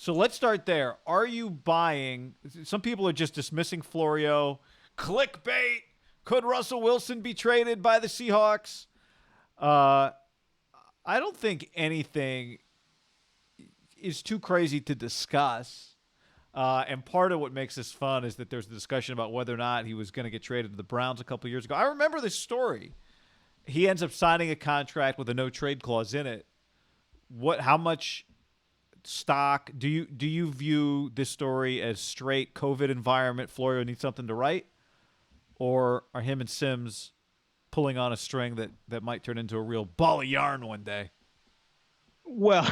So let's start there. Are you buying? Some people are just dismissing Florio. Clickbait. Could Russell Wilson be traded by the Seahawks? Uh, I don't think anything is too crazy to discuss. And part of what makes this fun is that there's a discussion about whether or not he was going to get traded to the Browns a couple years ago. I remember this story. He ends up signing a contract with a no trade clause in it. How much stock do you view this story as straight COVID environment? Florio needs something to write, or are him and Sims pulling on a string that might turn into a real ball of yarn one day? Well,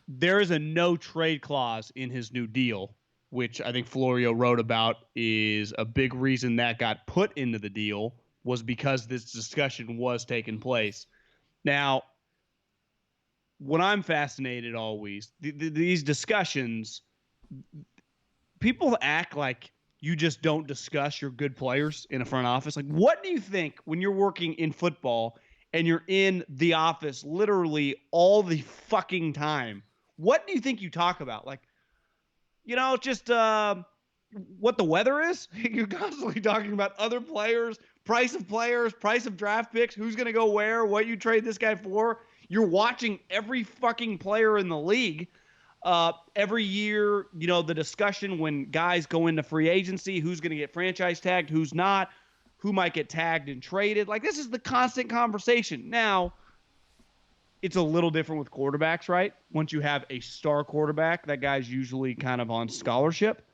there is a no trade clause in his new deal, which I think Florio wrote about is a big reason that got put into the deal was because this discussion was taking place. Now, what I'm fascinated always, these discussions, people act like you just don't discuss your good players in a front office. Like, what do you think when you're working in football and you're in the office literally all the fucking time? What do you think you talk about? Like, just what the weather is? You're constantly talking about other players, price of draft picks, who's going to go where, what you trade this guy for. You're watching every fucking player in the league. Every year, the discussion when guys go into free agency, who's going to get franchise tagged, who's not, who might get tagged and traded. Like, this is the constant conversation. Now, it's a little different with quarterbacks, right? Once you have a star quarterback, that guy's usually kind of on scholarship.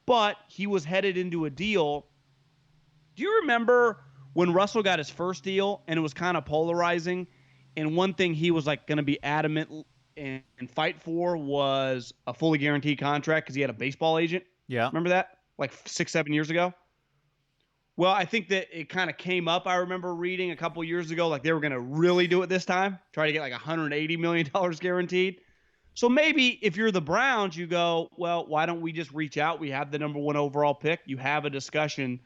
But he was headed into a deal. Do you remember when Russell got his first deal and it was kind of polarizing? And one thing he was like going to be adamant and fight for was a fully guaranteed contract because he had a baseball agent. Yeah. Remember that? Like 6-7 years ago? Well, I think that it kind of came up. I remember reading a couple years ago, like they were going to really do it this time, try to get like $180 million guaranteed. So maybe if you're the Browns, you go, well, why don't we just reach out? We have the number 1 overall pick. You have a discussion.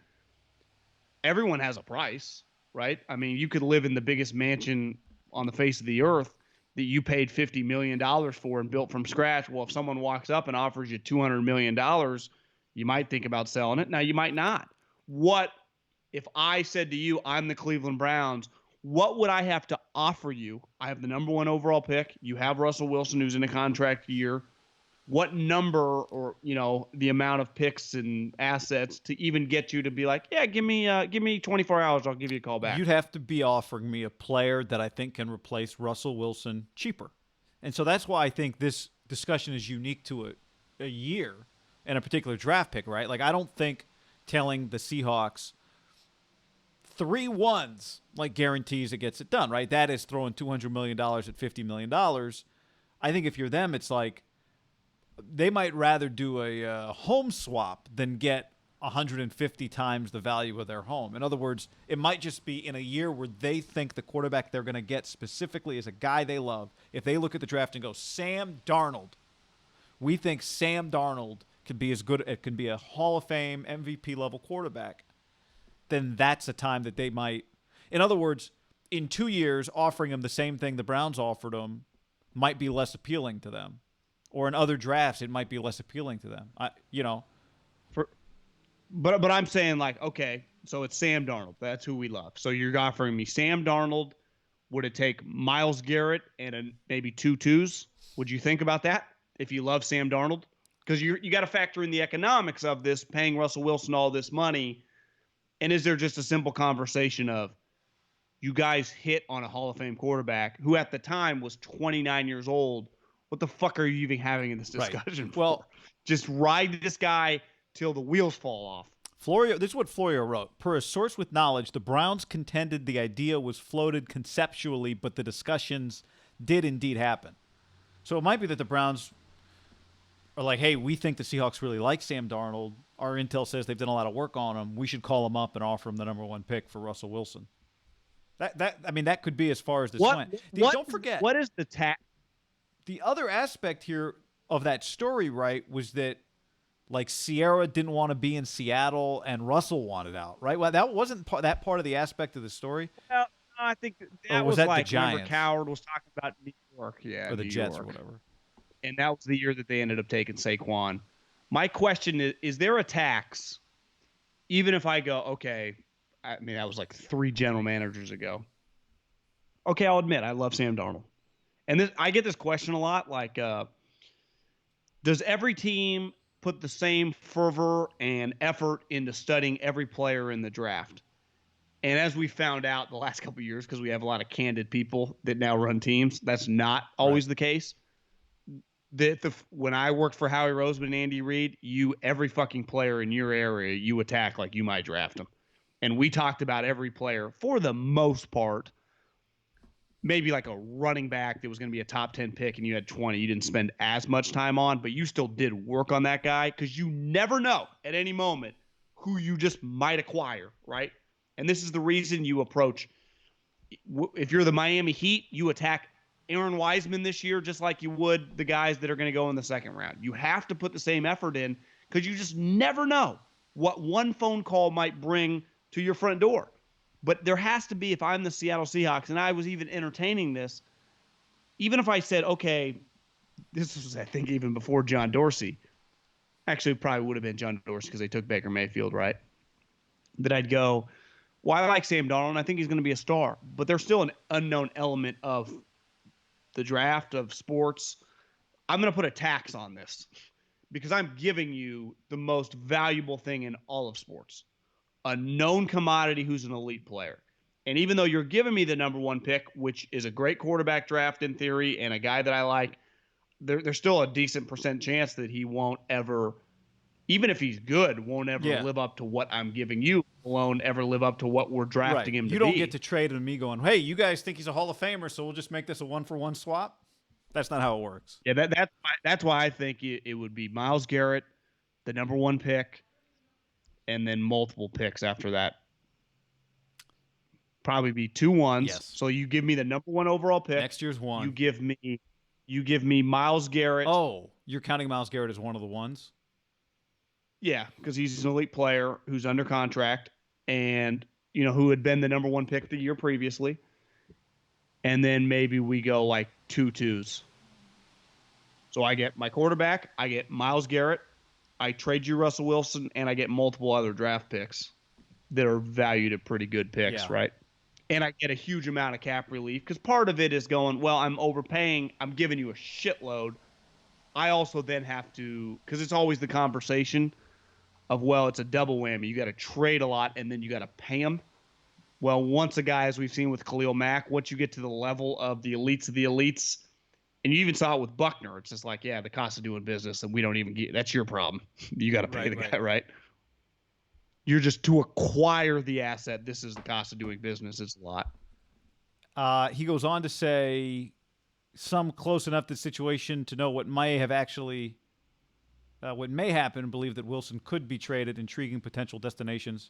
Everyone has a price, right? I mean, you could live in the biggest mansion on the face of the earth that you paid $50 million for and built from scratch. Well, if someone walks up and offers you $200 million, you might think about selling it. Now, you might not. What if I said to you, I'm the Cleveland Browns, what would I have to offer you? I have the number 1 overall pick. You have Russell Wilson, who's in a contract year. What number or, the amount of picks and assets to even get you to be like, yeah, give me 24 hours. I'll give you a call back. You'd have to be offering me a player that I think can replace Russell Wilson cheaper. And so that's why I think this discussion is unique to a year and a particular draft pick, right? Like, I don't think telling the Seahawks 3 ones like guarantees it gets it done, right? That is throwing $200 million at $50 million. I think if you're them, it's like they might rather do a home swap than get 150 times the value of their home. In other words, it might just be in a year where they think the quarterback they're going to get specifically is a guy they love. If they look at the draft and go, Sam Darnold, we think Sam Darnold can be as good, it can be a Hall of Fame MVP level quarterback, then that's a time that they might. In other words, in 2 years, offering him the same thing the Browns offered him might be less appealing to them. Or in other drafts, it might be less appealing to them. But I'm saying, like, okay, so it's Sam Darnold. That's who we love. So you're offering me Sam Darnold. Would it take Myles Garrett and maybe 2 twos? Would you think about that if you love Sam Darnold? Because you got to factor in the economics of this, paying Russell Wilson all this money. And is there just a simple conversation of you guys hit on a Hall of Fame quarterback who at the time was 29 years old? What the fuck are you even having in this discussion right. for? Well, just ride this guy till the wheels fall off. This is what Florio wrote. Per a source with knowledge, the Browns contended the idea was floated conceptually, but the discussions did indeed happen. So it might be that the Browns are like, hey, we think the Seahawks really like Sam Darnold. Our intel says they've done a lot of work on him. We should call him up and offer him the number 1 pick for Russell Wilson. That could be as far as this went. Don't forget. What is the tax? The other aspect here of that story, right, was that like Sierra didn't want to be in Seattle and Russell wanted out, right? Well, that wasn't that part of the aspect of the story. Well, I think that was that like the Giants? Coward was talking about New York, or the Jets or whatever. and that was the year that they ended up taking Saquon. My question is there a tax, even if I go, okay, I mean, that was like 3 general managers ago. Okay, I'll admit, I love Sam Darnold. And I get this question a lot, like, does every team put the same fervor and effort into studying every player in the draft? And as we found out the last couple of years, because we have a lot of candid people that now run teams, that's not always the case. When I worked for Howie Roseman and Andy Reid, every fucking player in your area, you attack like you might draft them. And we talked about every player for the most part. Maybe like a running back that was going to be a top 10 pick and you had 20, you didn't spend as much time on, but you still did work on that guy because you never know at any moment who you just might acquire, right? And this is the reason you approach. If you're the Miami Heat, you attack Aaron Wiseman this year just like you would the guys that are going to go in the second round. You have to put the same effort in because you just never know what one phone call might bring to your front door. But there has to be, if I'm the Seattle Seahawks, and I was even entertaining this, even if I said, okay, this was, I think, even before John Dorsey. Actually, it probably would have been John Dorsey because they took Baker Mayfield, right? That I'd go, well, I like Sam Darnold, and I think he's going to be a star. But there's still an unknown element of the draft, of sports. I'm going to put a tax on this because I'm giving you the most valuable thing in all of sports. A known commodity who's an elite player. And even though you're giving me the number 1 pick, which is a great quarterback draft in theory and a guy that I like, there's still a decent % chance that he won't ever, even if he's good, won't ever live up to what I'm giving you, alone ever live up to what we're drafting him to be. You don't get to trade with me going, hey, you guys think he's a Hall of Famer, so we'll just make this a 1-for-1 swap? That's not how it works. Yeah, that's why I think it would be Myles Garrett, the number 1 pick, and then multiple picks after that. Probably be 2 ones. Yes. So you give me the number 1 overall pick. Next year's 1. You give me Myles Garrett. Oh, you're counting Myles Garrett as one of the ones? Yeah, because he's an elite player who's under contract and, who had been the number 1 pick the year previously. And then maybe we go like 2 2s. So I get my quarterback, I get Myles Garrett, I trade you Russell Wilson, and I get multiple other draft picks that are valued at pretty good picks, right? And I get a huge amount of cap relief because part of it is going, well, I'm overpaying. I'm giving you a shitload. I also then have to, because it's always the conversation of, well, it's a double whammy. You got to trade a lot and then you got to pay them. Well, once a guy, as we've seen with Khalil Mack, once you get to the level of the elites, and you even saw it with Buckner, it's just like, yeah, the cost of doing business, and we don't even get, that's your problem. You got to pay the guy, right? You're just to acquire the asset. This is the cost of doing business. It's a lot. He goes on to say, some close enough to the situation to know what may happen, believe that Wilson could be traded, intriguing potential destinations.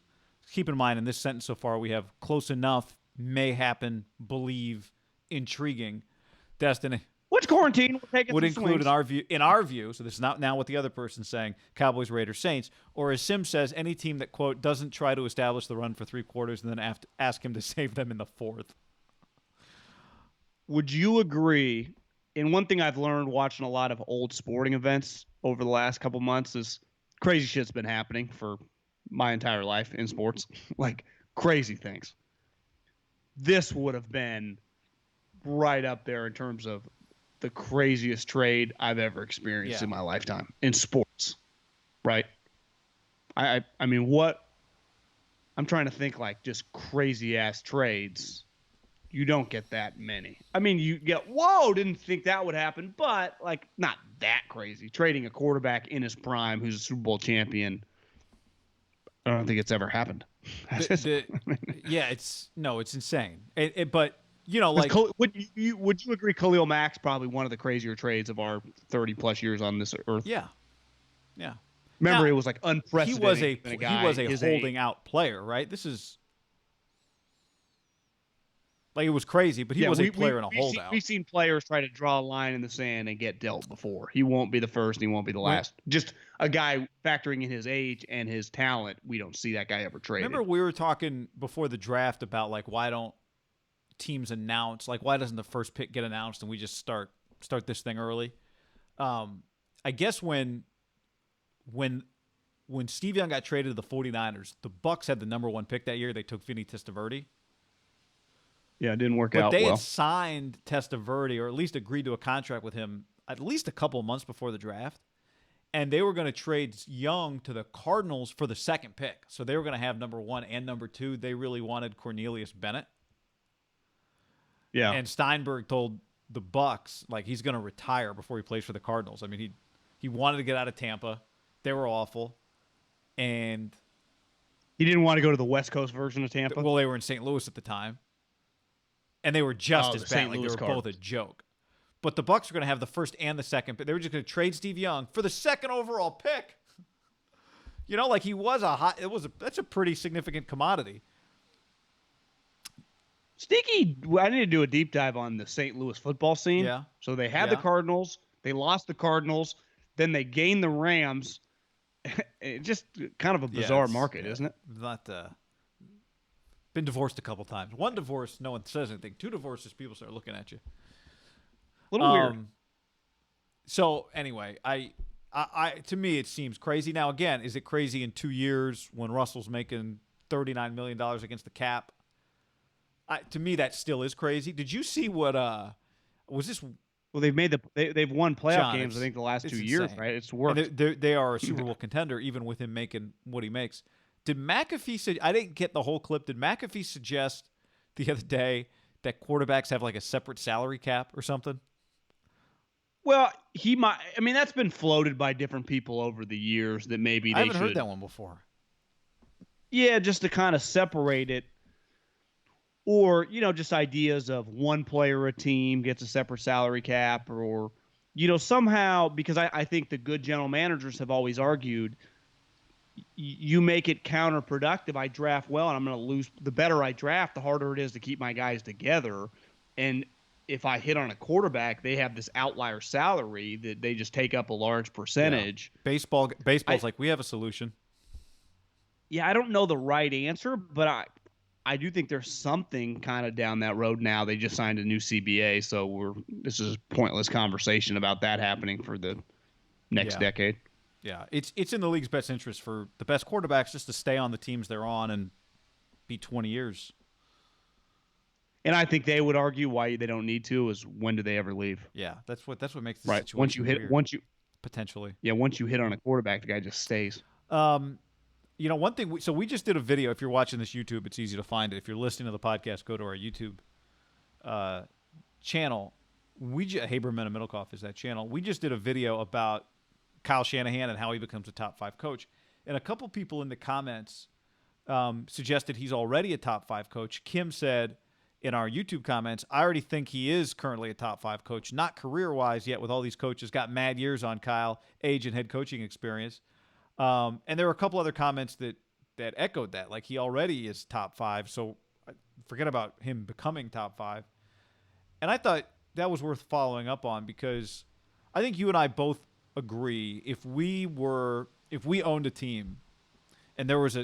Keep in mind, in this sentence so far, we have close enough, may happen, believe, intriguing, destiny. Which quarantine would include in our view, so this is not now what the other person's saying, Cowboys, Raiders, Saints, or as Sim says, any team that, quote, doesn't try to establish the run for 3 quarters and then ask him to save them in the 4th. Would you agree? And one thing I've learned watching a lot of old sporting events over the last couple months is crazy shit's been happening for my entire life in sports, like crazy things. This would have been right up there in terms of the craziest trade I've ever experienced in my lifetime in sports, right? I mean, what I'm trying to think, like, just crazy ass trades. You don't get that many. I mean, you get, whoa, didn't think that would happen, but like not that crazy. Trading a quarterback in his prime who's a Super Bowl champion, I don't think it's ever happened. It's insane. But like, would you agree Khalil Mack's probably one of the crazier trades of our 30+ years on this earth? Yeah. Remember, it was like unprecedented. He was a holding out player, right? This is like, it was crazy, but he was a player in a holdout. We've seen players try to draw a line in the sand and get dealt before. He won't be the first and he won't be the last. Just a guy factoring in his age and his talent. We don't see that guy ever traded. Remember, we were talking before the draft about, like, why don't teams announce, like, why doesn't the first pick get announced and we just start this thing early? I guess when Steve Young got traded to the 49ers, the Bucs had the number 1 pick that year. They took Vinny Testaverde. Yeah, it didn't work But out they well. had signed Testaverde, or at least agreed to a contract with him at least a couple of months before the draft. And they were going to trade Young to the Cardinals for the 2nd pick. So they were going to have number 1 and number 2. They really wanted Cornelius Bennett. Yeah. And Steinberg told the Bucs, like, he's going to retire before he plays for the Cardinals. I mean, he wanted to get out of Tampa. They were awful. And he didn't want to go to the West Coast version of Tampa. Well, they were in St. Louis at the time. And they were just as bad. St. Like, Louis they were Cardinals. both a joke. But the Bucs were going to have the 1st and the 2nd, but they were just going to trade Steve Young for the 2nd overall pick. You know, like, he was that's a pretty significant commodity. Sneaky. I need to do a deep dive on the St. Louis football scene. Yeah. So they had the Cardinals. They lost the Cardinals. Then they gained the Rams. It's just kind of a bizarre market, isn't it? Not been divorced a couple times. 1 divorce, no one says anything. 2 divorces, people start looking at you. A little weird. So anyway, I to me it seems crazy. Now again, is it crazy in 2 years when Russell's making $39 million against the cap? To me, that still is crazy. Did you see what was this? Well, they've won playoff John, games, I think, the last 2 insane. years, right? It's worked. They are a Super Bowl contender, even with him making what he makes. Did McAfee say? I didn't get the whole clip. Did McAfee suggest the other day that quarterbacks have like a separate salary cap or something? Well, he might. I mean, that's been floated by different people over the years that maybe I they haven't heard that one before. Yeah, just to kind of separate it. Or, just ideas of one player a team gets a separate salary cap, or, somehow, because I think the good general managers have always argued, you make it counterproductive. I draft well, and I'm going to lose. The better I draft, the harder it is to keep my guys together. And if I hit on a quarterback, they have this outlier salary that they just take up a large percentage. Yeah. Baseball's like, we have a solution. Yeah, I don't know the right answer, but I do think there's something kind of down that road now. They just signed a new CBA, so this is a pointless conversation about that happening for the next decade. Yeah, it's in the league's best interest for the best quarterbacks just to stay on the teams they're on and be 20 years. And I think they would argue why they don't need to is when do they ever leave? Yeah, that's what makes the right. situation weird. Potentially. Yeah, once you hit on a quarterback, the guy just stays. One thing. So we just did a video. If you're watching this YouTube, it's easy to find it. If you're listening to the podcast, go to our YouTube channel. Haberman and Middlekauff is that channel. We just did a video about Kyle Shanahan and how he becomes a top 5 coach. And a couple people in the comments suggested he's already a top 5 coach. Kim said in our YouTube comments, I already think he is currently a top 5 coach, not career-wise yet with all these coaches. Got mad years on Kyle, age and head coaching experience. And there were a couple other comments that echoed that. Like, he already is top 5, so forget about him becoming top 5. And I thought that was worth following up on because I think you and I both agree if we owned a team and there was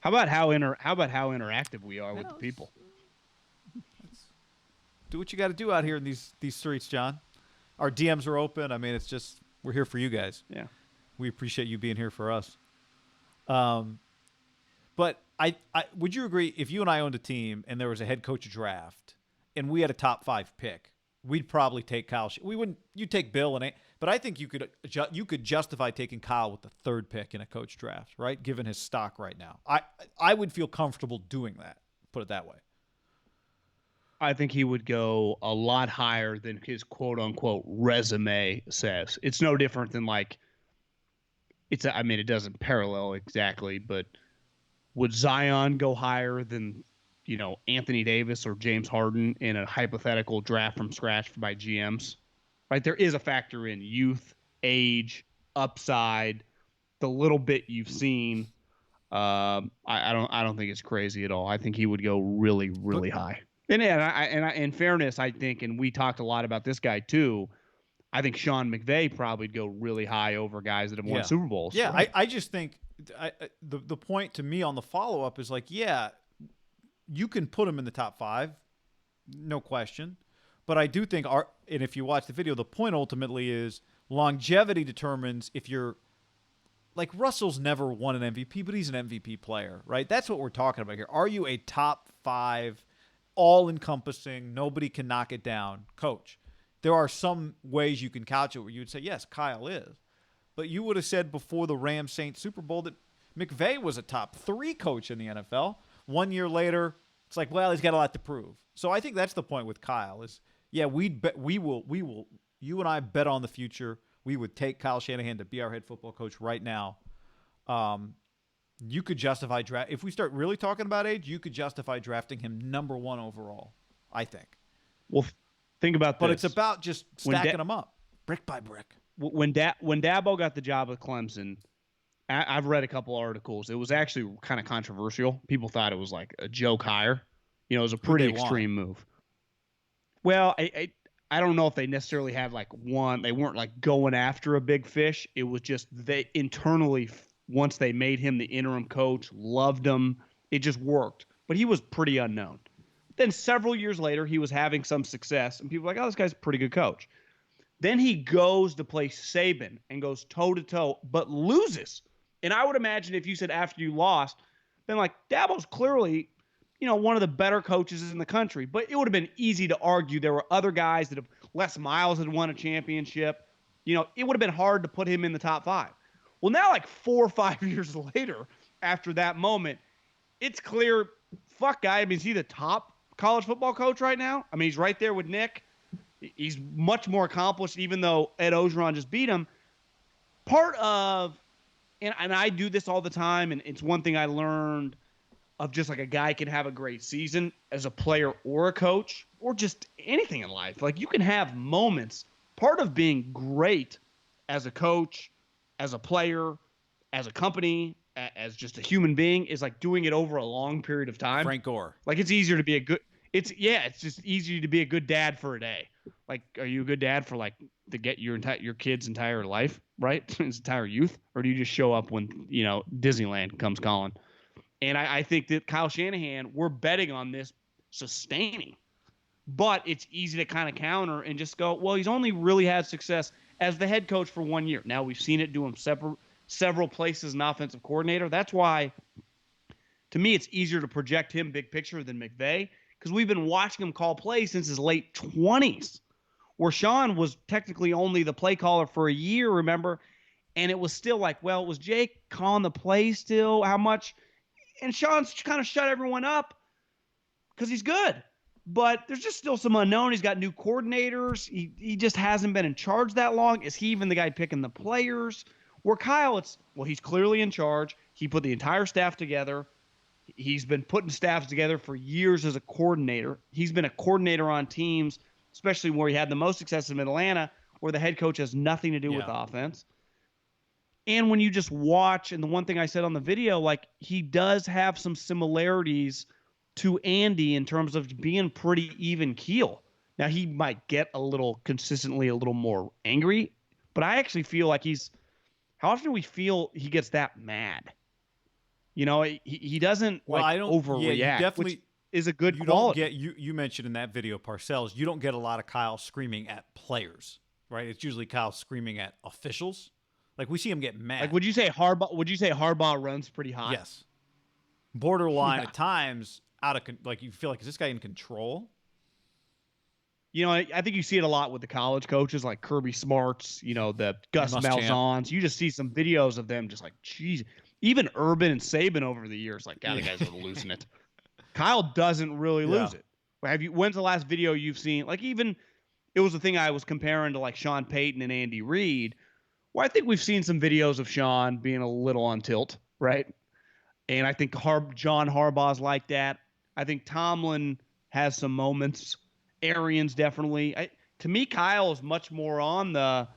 how about how interactive we are with the people. Do what you got to do out here in these streets, John. Our DMs are open. I mean, it's just we're here for you guys. Yeah. We appreciate you being here for us. But I would you agree if you and I owned a team and there was a head coach draft and we had a top 5 pick, we'd probably take Kyle. We wouldn't. You take Bill but I think you could justify taking Kyle with the 3rd pick in a coach draft, right? Given his stock right now, I would feel comfortable doing that. Put it that way. I think he would go a lot higher than his quote unquote resume says. It's no different than like. It doesn't parallel exactly, but would Zion go higher than, Anthony Davis or James Harden in a hypothetical draft from scratch by GMs? Right? There is a factor in youth, age, upside, the little bit you've seen. I don't think it's crazy at all. I think he would go really, really high. And in fairness, I think, and we talked a lot about this guy too. I think Sean McVay probably would go really high over guys that have won Super Bowls. Yeah, right? I just think the point to me on the follow-up is like, yeah, you can put him in the top 5, no question. But I do think, and if you watch the video, the point ultimately is Longevity determines if you're like Russell's never won an MVP, but he's an MVP player, right? That's what we're talking about here. Are you a top 5, all-encompassing, nobody can knock it down coach? There are some ways you can couch it where you would say, yes, Kyle is. But you would have said before the Rams-Saints Super Bowl that McVay was a top 3 coach in the NFL. 1 year later, it's like, well, he's got a lot to prove. So I think that's the point with Kyle is, yeah, we will. You and I bet on the future. We would take Kyle Shanahan to be our head football coach right now. You could justify draft if we start really talking about age. You could justify drafting him number 1 overall. I think. Well, think about this. But it's about just stacking them up, brick by brick. When Dabo got the job at Clemson, I've read a couple articles. It was actually kind of controversial. People thought it was like a joke hire. It was a pretty extreme move. Well, I don't know if they necessarily had like one. They weren't like going after a big fish. It was just they internally, once they made him the interim coach, loved him. It just worked. But he was pretty unknown. Then several years later, he was having some success, and people were like, oh, this guy's a pretty good coach. Then he goes to play Saban and goes toe-to-toe, but loses. And I would imagine if you said after you lost, then like Dabo's clearly, one of the better coaches in the country. But it would have been easy to argue there were other guys that have Les Miles had won a championship. It would have been hard to put him in the top 5. Well, now like 4 or 5 years later, after that moment, it's clear, fuck guy. I mean, is he the top college football coach right now? I mean, he's right there with Nick. He's much more accomplished, even though Ed Ogeron just beat him. Part of, and I do this all the time, and it's one thing I learned of just like a guy can have a great season as a player or a coach or just anything in life. Like you can have moments. Part of being great as a coach, as a player, as a company, as just a human being is like doing it over a long period of time. Frank Gore. Like it's easier to be a good – it's just easier to be a good dad for a day. Like are you a good dad for like to get your kid's entire life, right? His entire youth? Or do you just show up when, Disneyland comes calling? And I think that Kyle Shanahan, we're betting on this sustaining. But it's easy to kind of counter and just go, well, he's only really had success as the head coach for 1 year. Now we've seen it do him several places as an offensive coordinator. That's why, to me, it's easier to project him big picture than McVay because we've been watching him call plays since his late 20s, where Sean was technically only the play caller for a year, remember? And it was still like, well, was Jake calling the play still? How much? And Sean's kind of shut everyone up because he's good. But there's just still some unknown. He's got new coordinators. He just hasn't been in charge that long. Is he even the guy picking the players? Where Kyle, he's clearly in charge. He put the entire staff together. He's been putting staffs together for years as a coordinator. He's been a coordinator on teams, especially where he had the most success in Atlanta, where the head coach has nothing to do with offense. And when you just watch, and the one thing I said on the video, like he does have some similarities to Andy in terms of being pretty even keel. Now he might get consistently a little more angry, but I actually feel like how often do we feel he gets that mad? He doesn't overreact, which is a good quality. You mentioned in that video, Parcells, you don't get a lot of Kyle screaming at players, right? It's usually Kyle screaming at officials. Like we see him get mad. Like would you say Harbaugh runs pretty hot? Yes. Borderline at times like you feel like, is this guy in control? I think you see it a lot with the college coaches like Kirby Smarts, the Gus Malzahn's. You just see some videos of them just like, geez. Even Urban and Saban over the years, like, God, the guys are losing it. Kyle doesn't really lose it. When's the last video you've seen? Like even it was the thing I was comparing to like Sean Payton and Andy Reid, where I think we've seen some videos of Sean being a little on tilt, right? And I think John Harbaugh's like that. I think Tomlin has some moments. Arians definitely. To me, Kyle is much more on the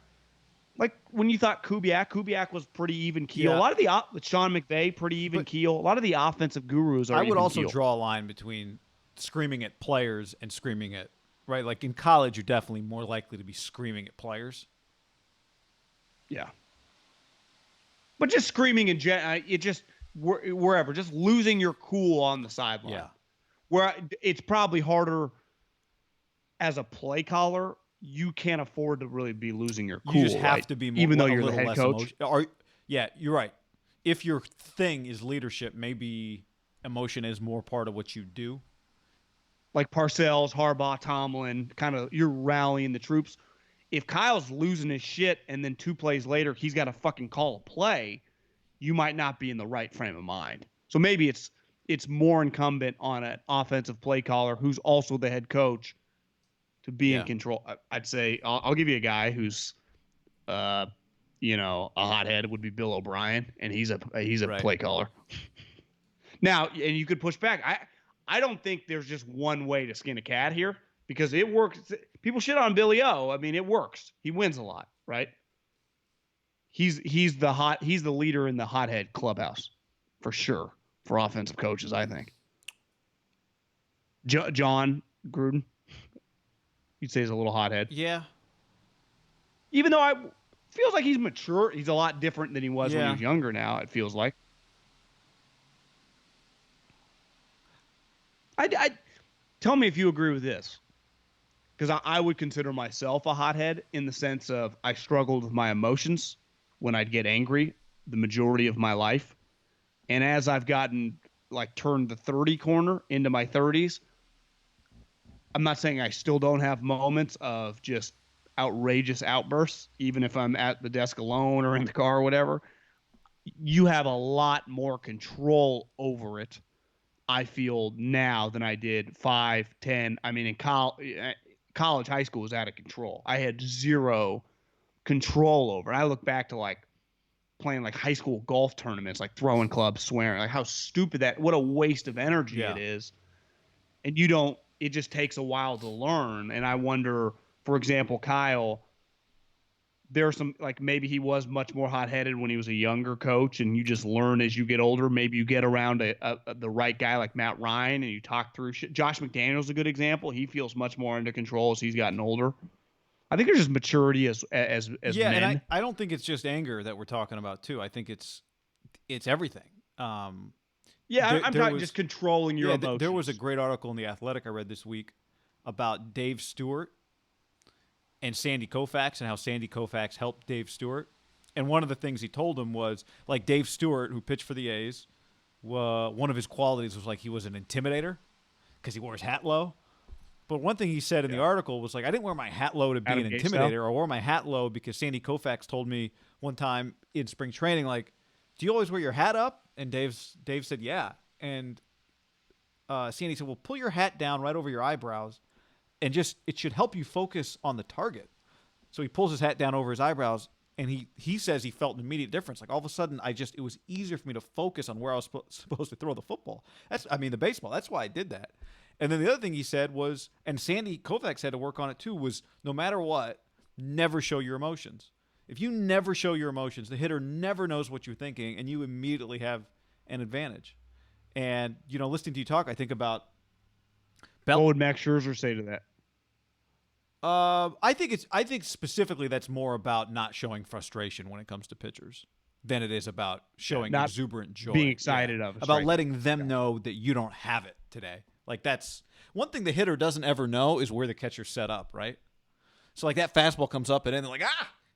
like when you thought Kubiak was pretty even keel. Yeah. A lot of the Sean McVay pretty even keel. A lot of the offensive gurus are. I would also keel. draw a line between screaming at players and screaming at right. Like in college, you're definitely more likely to be screaming at players. Yeah. But just screaming in wherever, just losing your cool on the sideline. Yeah. Where it's probably harder as a play caller you can't afford to really be losing your You just cool, have right? to be more, Even though a you're the little head less coach. emotional. Or yeah, you're right. If your thing is leadership, maybe emotion is more part of what you do. Like Parcells, Harbaugh, Tomlin, kind of you're rallying the troops. If Kyle's losing his shit and then 2 plays later he's got to fucking call a play, you might not be in the right frame of mind. So maybe it's more incumbent on an offensive play caller who's also the head coach to be in Yeah. control. I'd say I'll give you a guy who's uh a hothead would be Bill O'Brien, and he's a Right. play caller. Now, and you could push back. I don't think there's just one way to skin a cat here because it works. People shit on Billy O. I mean, it works. He wins a lot, right? He's the leader in the hothead clubhouse for sure for offensive coaches. I think John Gruden, you'd say, is a little hothead, Yeah. even though I feels like he's mature. He's a lot different than he was when he Yeah. was younger. Now it feels like. I tell me if you agree with this, because I would consider myself a hothead in the sense of I struggled with my emotions when I'd get angry the majority of my life. And as I've gotten like turned the 30 corner into my 30s, I'm not saying I still don't have moments of just outrageous outbursts, even if I'm at the desk alone or in the car or whatever. You have a lot more control over it, I feel, now than I did 5, 10. I mean, in college, high school was out of control. I had zero control over it. I look back to like playing like high school golf tournaments, like throwing clubs, swearing, like how stupid what a waste of energy it Yeah. is. And you don't, it just takes a while to learn. And I wonder, for example, Kyle, there's some, like, maybe he was much more hot-headed when he was a younger coach, and you just learn as you get older. Maybe you get around the right guy like Matt Ryan and you talk through shit. Josh McDaniel's a good example. He feels much more under control as he's gotten older. I think there's just maturity as Yeah, and men. I don't think it's just anger that we're talking about too. I think it's everything. Yeah, I'm There talking was just controlling your emotions. there was a great article in the Athletic I read this week about Dave Stewart and Sandy Koufax and how Sandy Koufax helped Dave Stewart. And one of the things he told him was like Dave Stewart, who pitched for the A's, one of his qualities was like he was an intimidator because he wore his hat low. But one thing he said in the article was like, I didn't wear my hat low to be Adam an Gase intimidator. style? I wore my hat low because Sandy Koufax told me one time in spring training, like, do you always wear your hat up? And Dave said, yeah. And Sandy said, well, pull your hat down right over your eyebrows, and just it should help you focus on the target. So he pulls his hat down over his eyebrows, and he says he felt an immediate difference. Like all of a sudden, it was easier for me to focus on where I was supposed to throw the football. The baseball. That's why I did that. And then the other thing he said was, and Sandy Koufax had to work on it too, was no matter what, never show your emotions. If you never show your emotions, the hitter never knows what you're thinking, and you immediately have an advantage. And listening to you talk, I think about What would Max Scherzer say to that? I think specifically that's more about not showing frustration when it comes to pitchers than it is about showing not exuberant joy. being excited of a about strike. letting them know that you don't have it today. Like that's one thing the hitter doesn't ever know is where the catcher's set up, right? So like that fastball comes up and then they're like,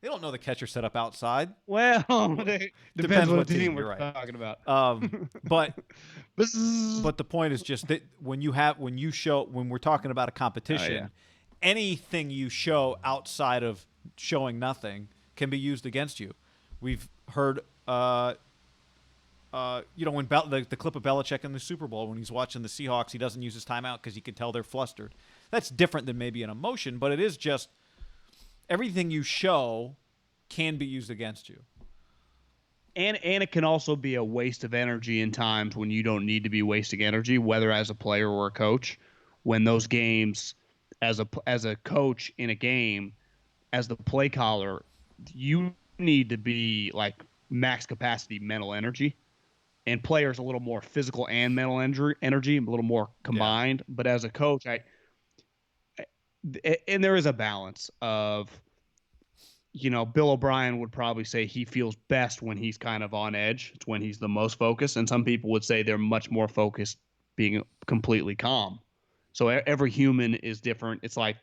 they don't know the catcher set up outside. Well, depends what team you're we're right. talking about. But the point is just that when we're talking about a competition, anything you show outside of showing nothing can be used against you. We've heard, when the clip of Belichick in the Super Bowl when he's watching the Seahawks, he doesn't use his timeout because he can tell they're flustered. That's different than maybe an emotion, but it is just everything you show can be used against you. And it can also be a waste of energy in times when you don't need to be wasting energy, whether as a player or a coach. When those games, as a coach in a game, as the play caller, you need to be like max capacity mental energy, and players a little more physical and mental energy, a little more combined. Yeah. But as a coach, and there is a balance of, Bill O'Brien would probably say he feels best when he's kind of on edge. It's when he's the most focused. And some people would say they're much more focused being completely calm. So every human is different. It's like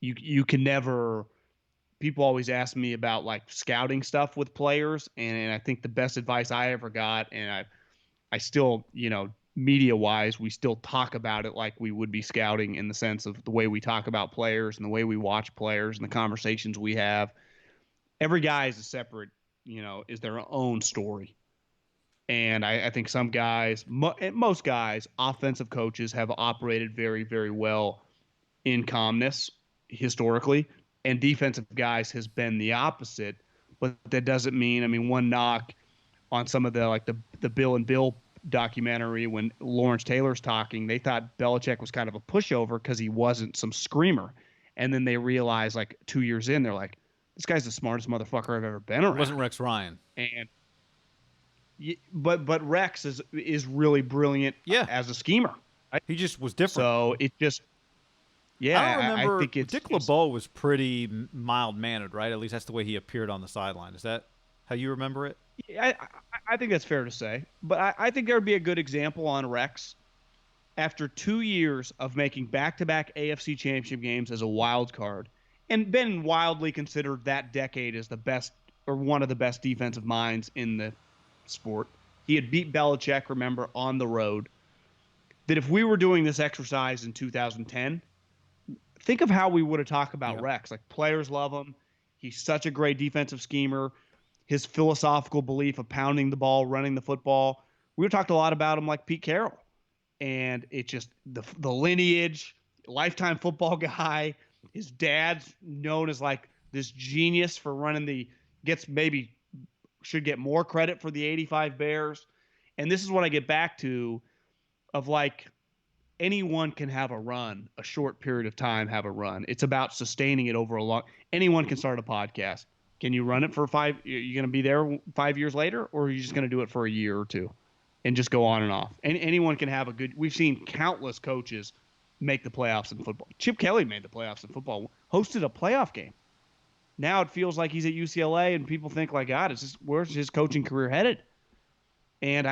you can never. People always ask me about like scouting stuff with players, and I think the best advice I ever got, and I still, media wise, we still talk about it like we would be scouting in the sense of the way we talk about players and the way we watch players and the conversations we have. Every guy is a separate, is their own story. And I think some guys, most guys, offensive coaches have operated very, very well in calmness historically, and defensive guys has been the opposite. But that doesn't mean, I mean, one knock on some of the like the Bill and Bill documentary when Lawrence Taylor's talking, they thought Belichick was kind of a pushover because he wasn't some screamer. And then they realized like 2 years in, they're like, this guy's the smartest motherfucker I've ever been around. It wasn't Rex Ryan. And but Rex is really brilliant as a schemer. Right? He just was different. So it just I don't remember. I think it's Dick LeBeau was pretty mild mannered, right? At least that's the way he appeared on the sideline. Is that how you remember it? I think that's fair to say. But I think there would be a good example on Rex after 2 years of making back-to-back AFC Championship games as a wild card and been wildly considered that decade as the best or one of the best defensive minds in the sport. He had beat Belichick, remember, on the road. That if we were doing this exercise in 2010, think of how we would have talked about Rex. Like, players love him. He's such a great defensive schemer. His philosophical belief of pounding the ball, running the football. We would have talked a lot about him like Pete Carroll. And it just, the lineage, lifetime football guy. His dad's known as like this genius for running should get more credit for the 85 Bears. And this is what I get back to of like, anyone can have a run, a short period of time have a run. It's about sustaining it over anyone can start a podcast. Can you run it for 5? You're going to be there 5 years later, or are you just going to do it for a year or two and just go on and off? And anyone can have we've seen countless coaches make the playoffs in football. Chip Kelly made the playoffs in football, hosted a playoff game. Now it feels like he's at UCLA and people think like, God, where's his coaching career headed? And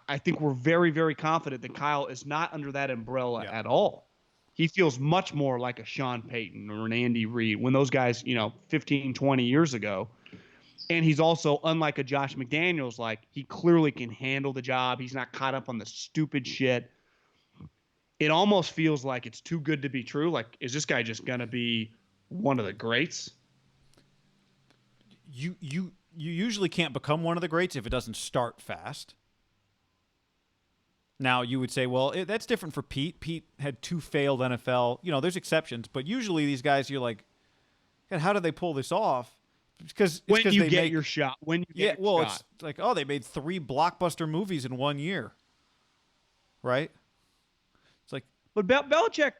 I think we're very, very confident that Kyle is not under that umbrella at all. He feels much more like a Sean Payton or an Andy Reid when those guys, 15, 20 years ago. And he's also, unlike a Josh McDaniels, like he clearly can handle the job. He's not caught up on the stupid shit. It almost feels like it's too good to be true. Like, is this guy just going to be one of the greats? You usually can't become one of the greats if it doesn't start fast. Now, you would say, well, that's different for Pete. Pete had 2 failed NFL. There's exceptions, but usually these guys, you're like, God, how do they pull this off? Because when you get your shot. When you get your shot. It's like, oh, they made 3 blockbuster movies in 1 year, right? It's like, but Belichick,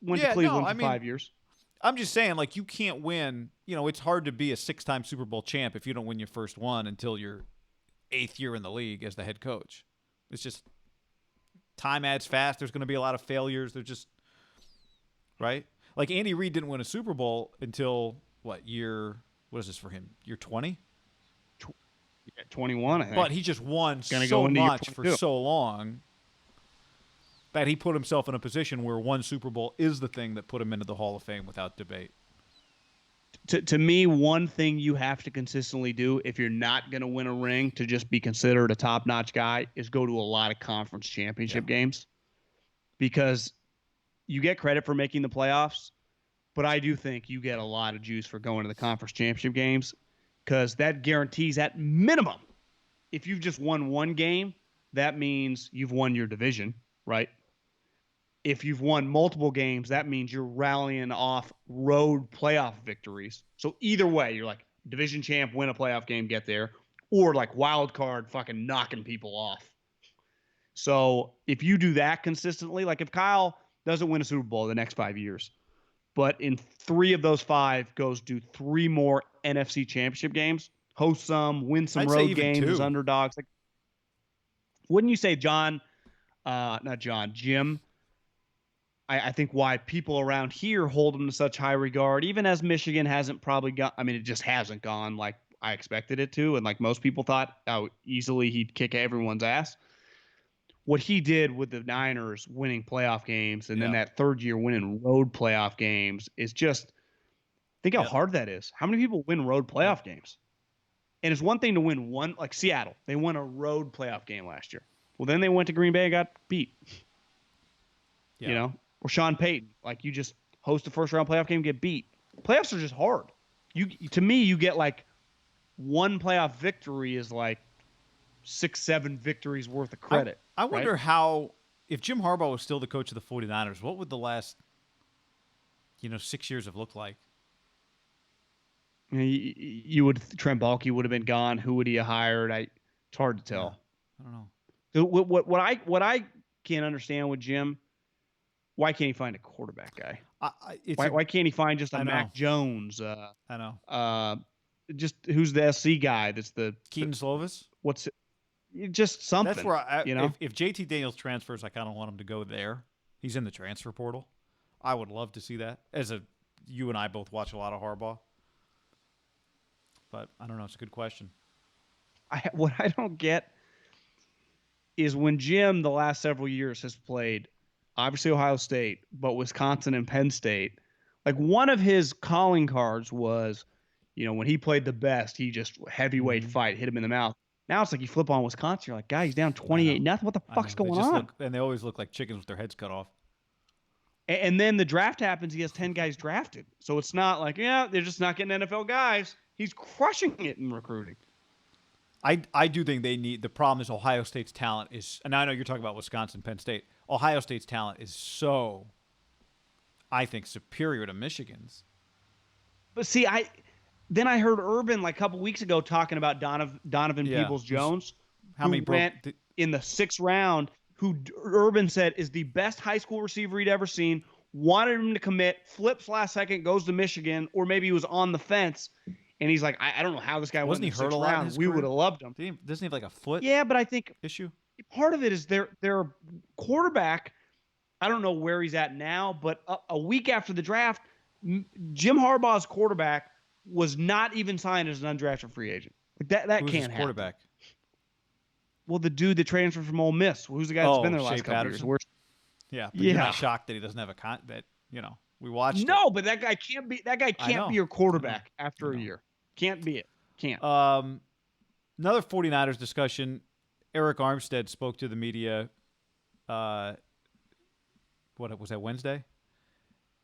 went to Cleveland for 5 years. I'm just saying, like, you can't win. It's hard to be a 6-time Super Bowl champ if you don't win your first one until your 8th year in the league as the head coach. It's just time adds fast. There's going to be a lot of failures. They're just right. Like Andy Reid didn't win a Super Bowl until what year? What is this for him? Year 20? 21, I think. But he just won so much for so long that he put himself in a position where one Super Bowl is the thing that put him into the Hall of Fame without debate. To me, one thing you have to consistently do if you're not going to win a ring to just be considered a top-notch guy is go to a lot of conference championship games, because you get credit for making the playoffs, but I do think you get a lot of juice for going to the conference championship games, because that guarantees at minimum, if you've just won one game, that means you've won your division, right? If you've won multiple games, that means you're rallying off road playoff victories. So either way, you're like division champ, win a playoff game, get there, or like wild card fucking knocking people off. So if you do that consistently, like if Kyle doesn't win a Super Bowl the next 5 years, but in 3 of those 5 goes do 3 more NFC championship games, host some, win some road games as underdogs. Like, wouldn't you say Jim, I think why people around here hold him to such high regard, even as Michigan hasn't probably gone. I mean, it just hasn't gone like I expected it to. And like most people thought how easily he'd kick everyone's ass. what he did with the Niners winning playoff games and then Yeah. that third year winning road playoff games is just think how Yep. hard that is. How many people win road Yep. playoff games? And it's one thing to win one, like Seattle. They won a road playoff game last year. Well, then they went to Green Bay and got beat. Yeah. You know, or Sean Payton, like you just host a first round playoff game, and get beat. Playoffs are just hard. To me, you get like one playoff victory is like 6-7 victories worth of credit. I wonder right? how, if Jim Harbaugh was still the coach of the 49ers, what would the last, 6 years have looked like? You would Trent Baalke would have been gone. Who would he have hired? It's hard to tell. Yeah. I don't know. So what I can't understand with Jim, why can't he find a quarterback guy? Why can't he find just a Mac Jones? I know. Just who's the SC guy? That's the Keaton Slovis. What's it? Just something. That's where if JT Daniels transfers, I kind of want him to go there. He's in the transfer portal. I would love to see that. You and I both watch a lot of Harbaugh, but I don't know. It's a good question. What I don't get is when Jim the last several years has played, obviously Ohio State, but Wisconsin and Penn State. Like one of his calling cards was, when he played the best, he just heavyweight fight, hit him in the mouth. Now it's like you flip on Wisconsin, you're like, guy, he's down 28-0. What the fuck's going on? And they always look like chickens with their heads cut off. And then the draft happens. He has 10 guys drafted. So it's not like, they're just not getting NFL guys. He's crushing it in recruiting. I do think the problem is Ohio State's talent is, and I know you're talking about Wisconsin, Penn State. Ohio State's talent is so, I think, superior to Michigan's. But see, I heard Urban like a couple weeks ago talking about Donovan Peoples-Jones, went in the 6th round, who Urban said is the best high school receiver he'd ever seen, wanted him to commit, flips last second, goes to Michigan, or maybe he was on the fence, and he's like, I don't know how this guy wasn't in the 6th round. We would have loved him. Doesn't he have like a foot? Yeah, but I think issue. Part of it is their quarterback. I don't know where he's at now, but a week after the draft, Jim Harbaugh's quarterback was not even signed as an undrafted free agent. Like that can't happen. Quarterback? Well, the dude that transferred from Ole Miss. Who's the guy that's been there the last couple of years? Yeah, but you're not shocked that he doesn't have we watched. No, but that guy can't be your quarterback after a year. Can't be it. Can't. Another 49ers discussion. Arik Armstead spoke to the media. What was that, Wednesday?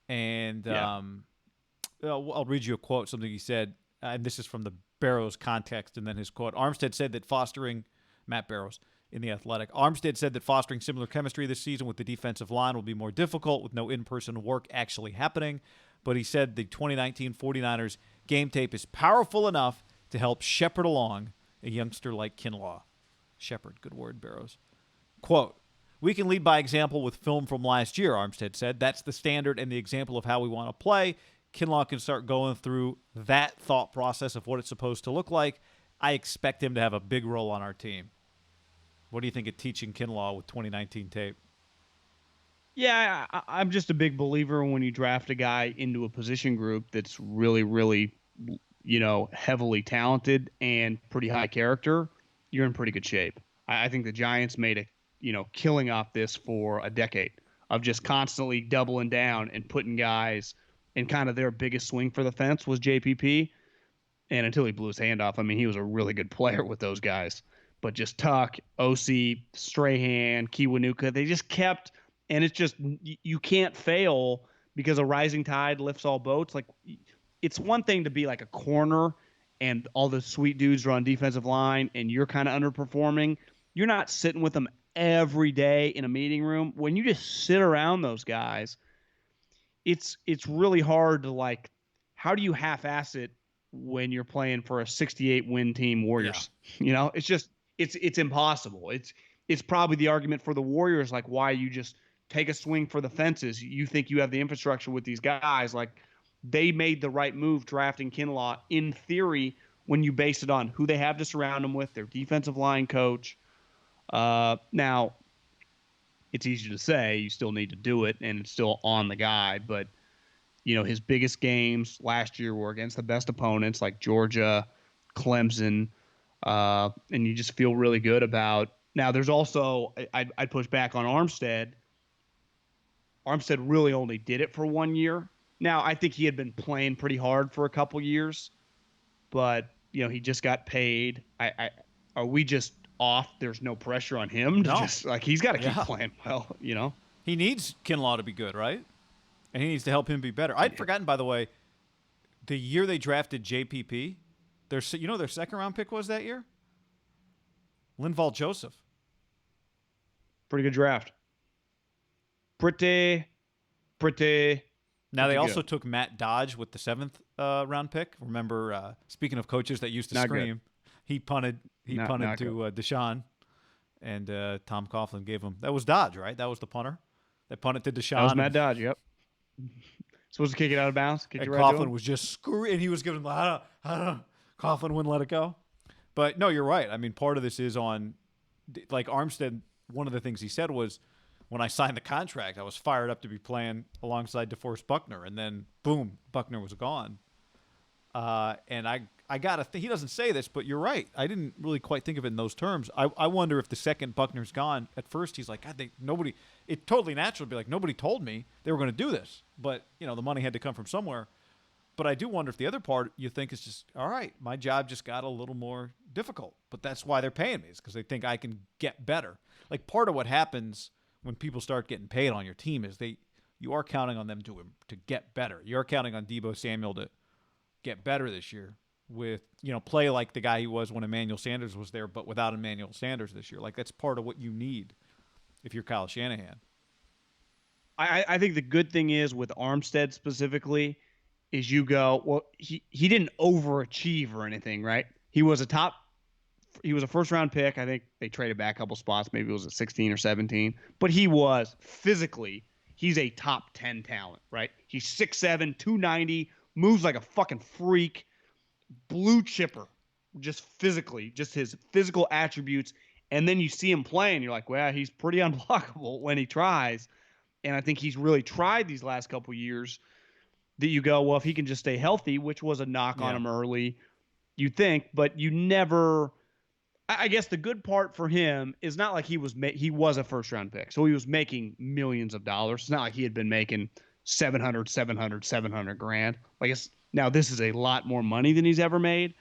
And I'll read you a quote, something he said, and this is from the Barrows context, and then his quote. Armstead said that Matt Barrows in The Athletic, Armstead said that fostering similar chemistry this season with the defensive line will be more difficult with no in-person work actually happening, but he said the 2019 49ers game tape is powerful enough to help shepherd along a youngster like Kinlaw. Shepherd, good word, Barrows. Quote, "We can lead by example with film from last year," Armstead said. "That's the standard and the example of how we want to play. Kinlaw can start going through that thought process of what it's supposed to look like. I expect him to have a big role on our team." What do you think of teaching Kinlaw with 2019 tape? Yeah, I'm just a big believer when you draft a guy into a position group that's really, really, heavily talented and pretty high character, you're in pretty good shape. I think the Giants made a killing off this for a decade of just constantly doubling down and putting guys, and kind of their biggest swing for the fence was JPP. And until he blew his hand off, he was a really good player with those guys. But just Tuck, OC, Strahan, Kiwanuka, they just kept, and it's just, you can't fail because a rising tide lifts all boats. Like, it's one thing to be like a corner and all the sweet dudes are on defensive line and you're kind of underperforming. You're not sitting with them every day in a meeting room. When you just sit around those guys, it's really hard to how do you half-ass it when you're playing for a 68-win team, Warriors? Yeah. It's impossible. It's probably the argument for the Warriors, why you just take a swing for the fences. You think you have the infrastructure with these guys. They made the right move drafting Kinlaw in theory when you base it on who they have to surround them with, their defensive line coach. Now, it's easy to say. You still need to do it, and it's still on the guy. But, his biggest games last year were against the best opponents like Georgia, Clemson, and you just feel really good about Now, there's also I'd push back on Armstead. Armstead really only did it for 1 year. Now, I think he had been playing pretty hard for a couple years, but he just got paid. Are we just off? There's no pressure on him to No. just like he's got to keep Yeah. playing well. He needs Kinlaw to be good, right? And he needs to help him be better. I'd forgotten, by the way, the year they drafted JPP, their second round pick was that year? Linval Joseph. Pretty good draft. Pretty. Now they pretty also good. took Matt Dodge with the seventh round pick. Remember, speaking of coaches that used to Not scream, he punted. He Not punted to Deshaun, and Tom Coughlin gave him. That was Dodge, right? That was the punter. That punted to Deshaun. That was Matt Dodge. Yep. Supposed to kick it out of bounds. Kicked And it right to Coughlin him. was just screaming. And he was giving. Coughlin wouldn't let it go. But no, you're right. I mean, part of this is on, like Armstead. One of the things he said was, when I signed the contract, I was fired up to be playing alongside DeForest Buckner, and then boom, Buckner was gone. And I gotta think, he doesn't say this, but you're right. I didn't really quite think of it in those terms. I wonder if the second Buckner's gone, at first he's like, God, nobody. It's totally natural to be like, nobody told me they were going to do this, but the money had to come from somewhere. But I do wonder if the other part you think is just, all right, my job just got a little more difficult, but that's why they're paying me, is because they think I can get better. Like, part of what happens when people start getting paid on your team is you are counting on them to get better. You are counting on Deebo Samuel to get better this year with, play like the guy he was when Emmanuel Sanders was there, but without Emmanuel Sanders this year. Like, that's part of what you need if you're Kyle Shanahan. I think the good thing is with Armstead specifically is you go, well, he didn't overachieve or anything, right? He was a first round pick. I think they traded back a couple spots. Maybe it was at 16 or 17. But he was physically, he's a top 10 talent, right? He's 6'7", 290, moves like a fucking freak, blue chipper, just physically, just his physical attributes. And then you see him playing, you're like, well, he's pretty unblockable when he tries. And I think he's really tried these last couple years that you go, well, if he can just stay healthy, which was a knock on him early, you think, but you never. I guess the good part for him is not like he was a first round pick, so he was making millions of dollars. It's not like he had been making 700 grand. Like, now this is a lot more money than he's ever made.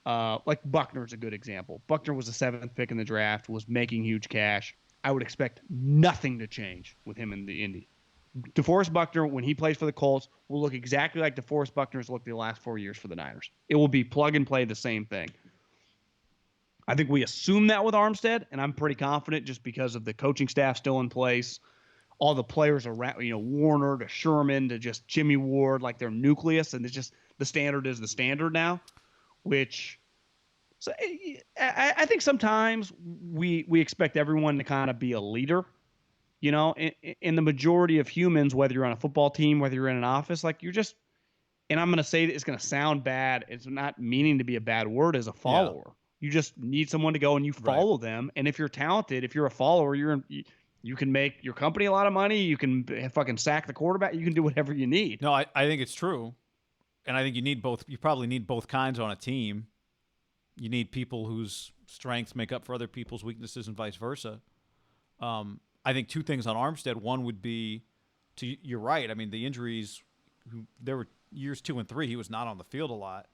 Like Buckner's a good example. Buckner was the seventh pick in the draft, was making huge cash. I would expect nothing to change with him in the Indy. DeForest Buckner, when he plays for the Colts, will look exactly like DeForest Buckner's looked the last 4 years for the Niners. It will be plug and play the same thing. I think we assume that with Armstead, and I'm pretty confident just because of the coaching staff still in place, all the players around, Warner to Sherman to just Jimmy Ward, like their nucleus, and it's just the standard is the standard now, which. So I think sometimes we expect everyone to kind of be a leader, in the majority of humans, whether you're on a football team, whether you're in an office, like you're just, and I'm going to say that it's going to sound bad. It's not meaning to be a bad word as a follower. Yeah. You just need someone to go and you follow them. And if you're talented, if you're a follower, you can make your company a lot of money. You can fucking sack the quarterback. You can do whatever you need. No, I think it's true. And I think you need both. You probably need both kinds on a team. You need people whose strengths make up for other people's weaknesses and vice versa. I think two things on Armstead. One would be, you're right. I mean, the injuries, there were years 2 and 3, he was not on the field a lot.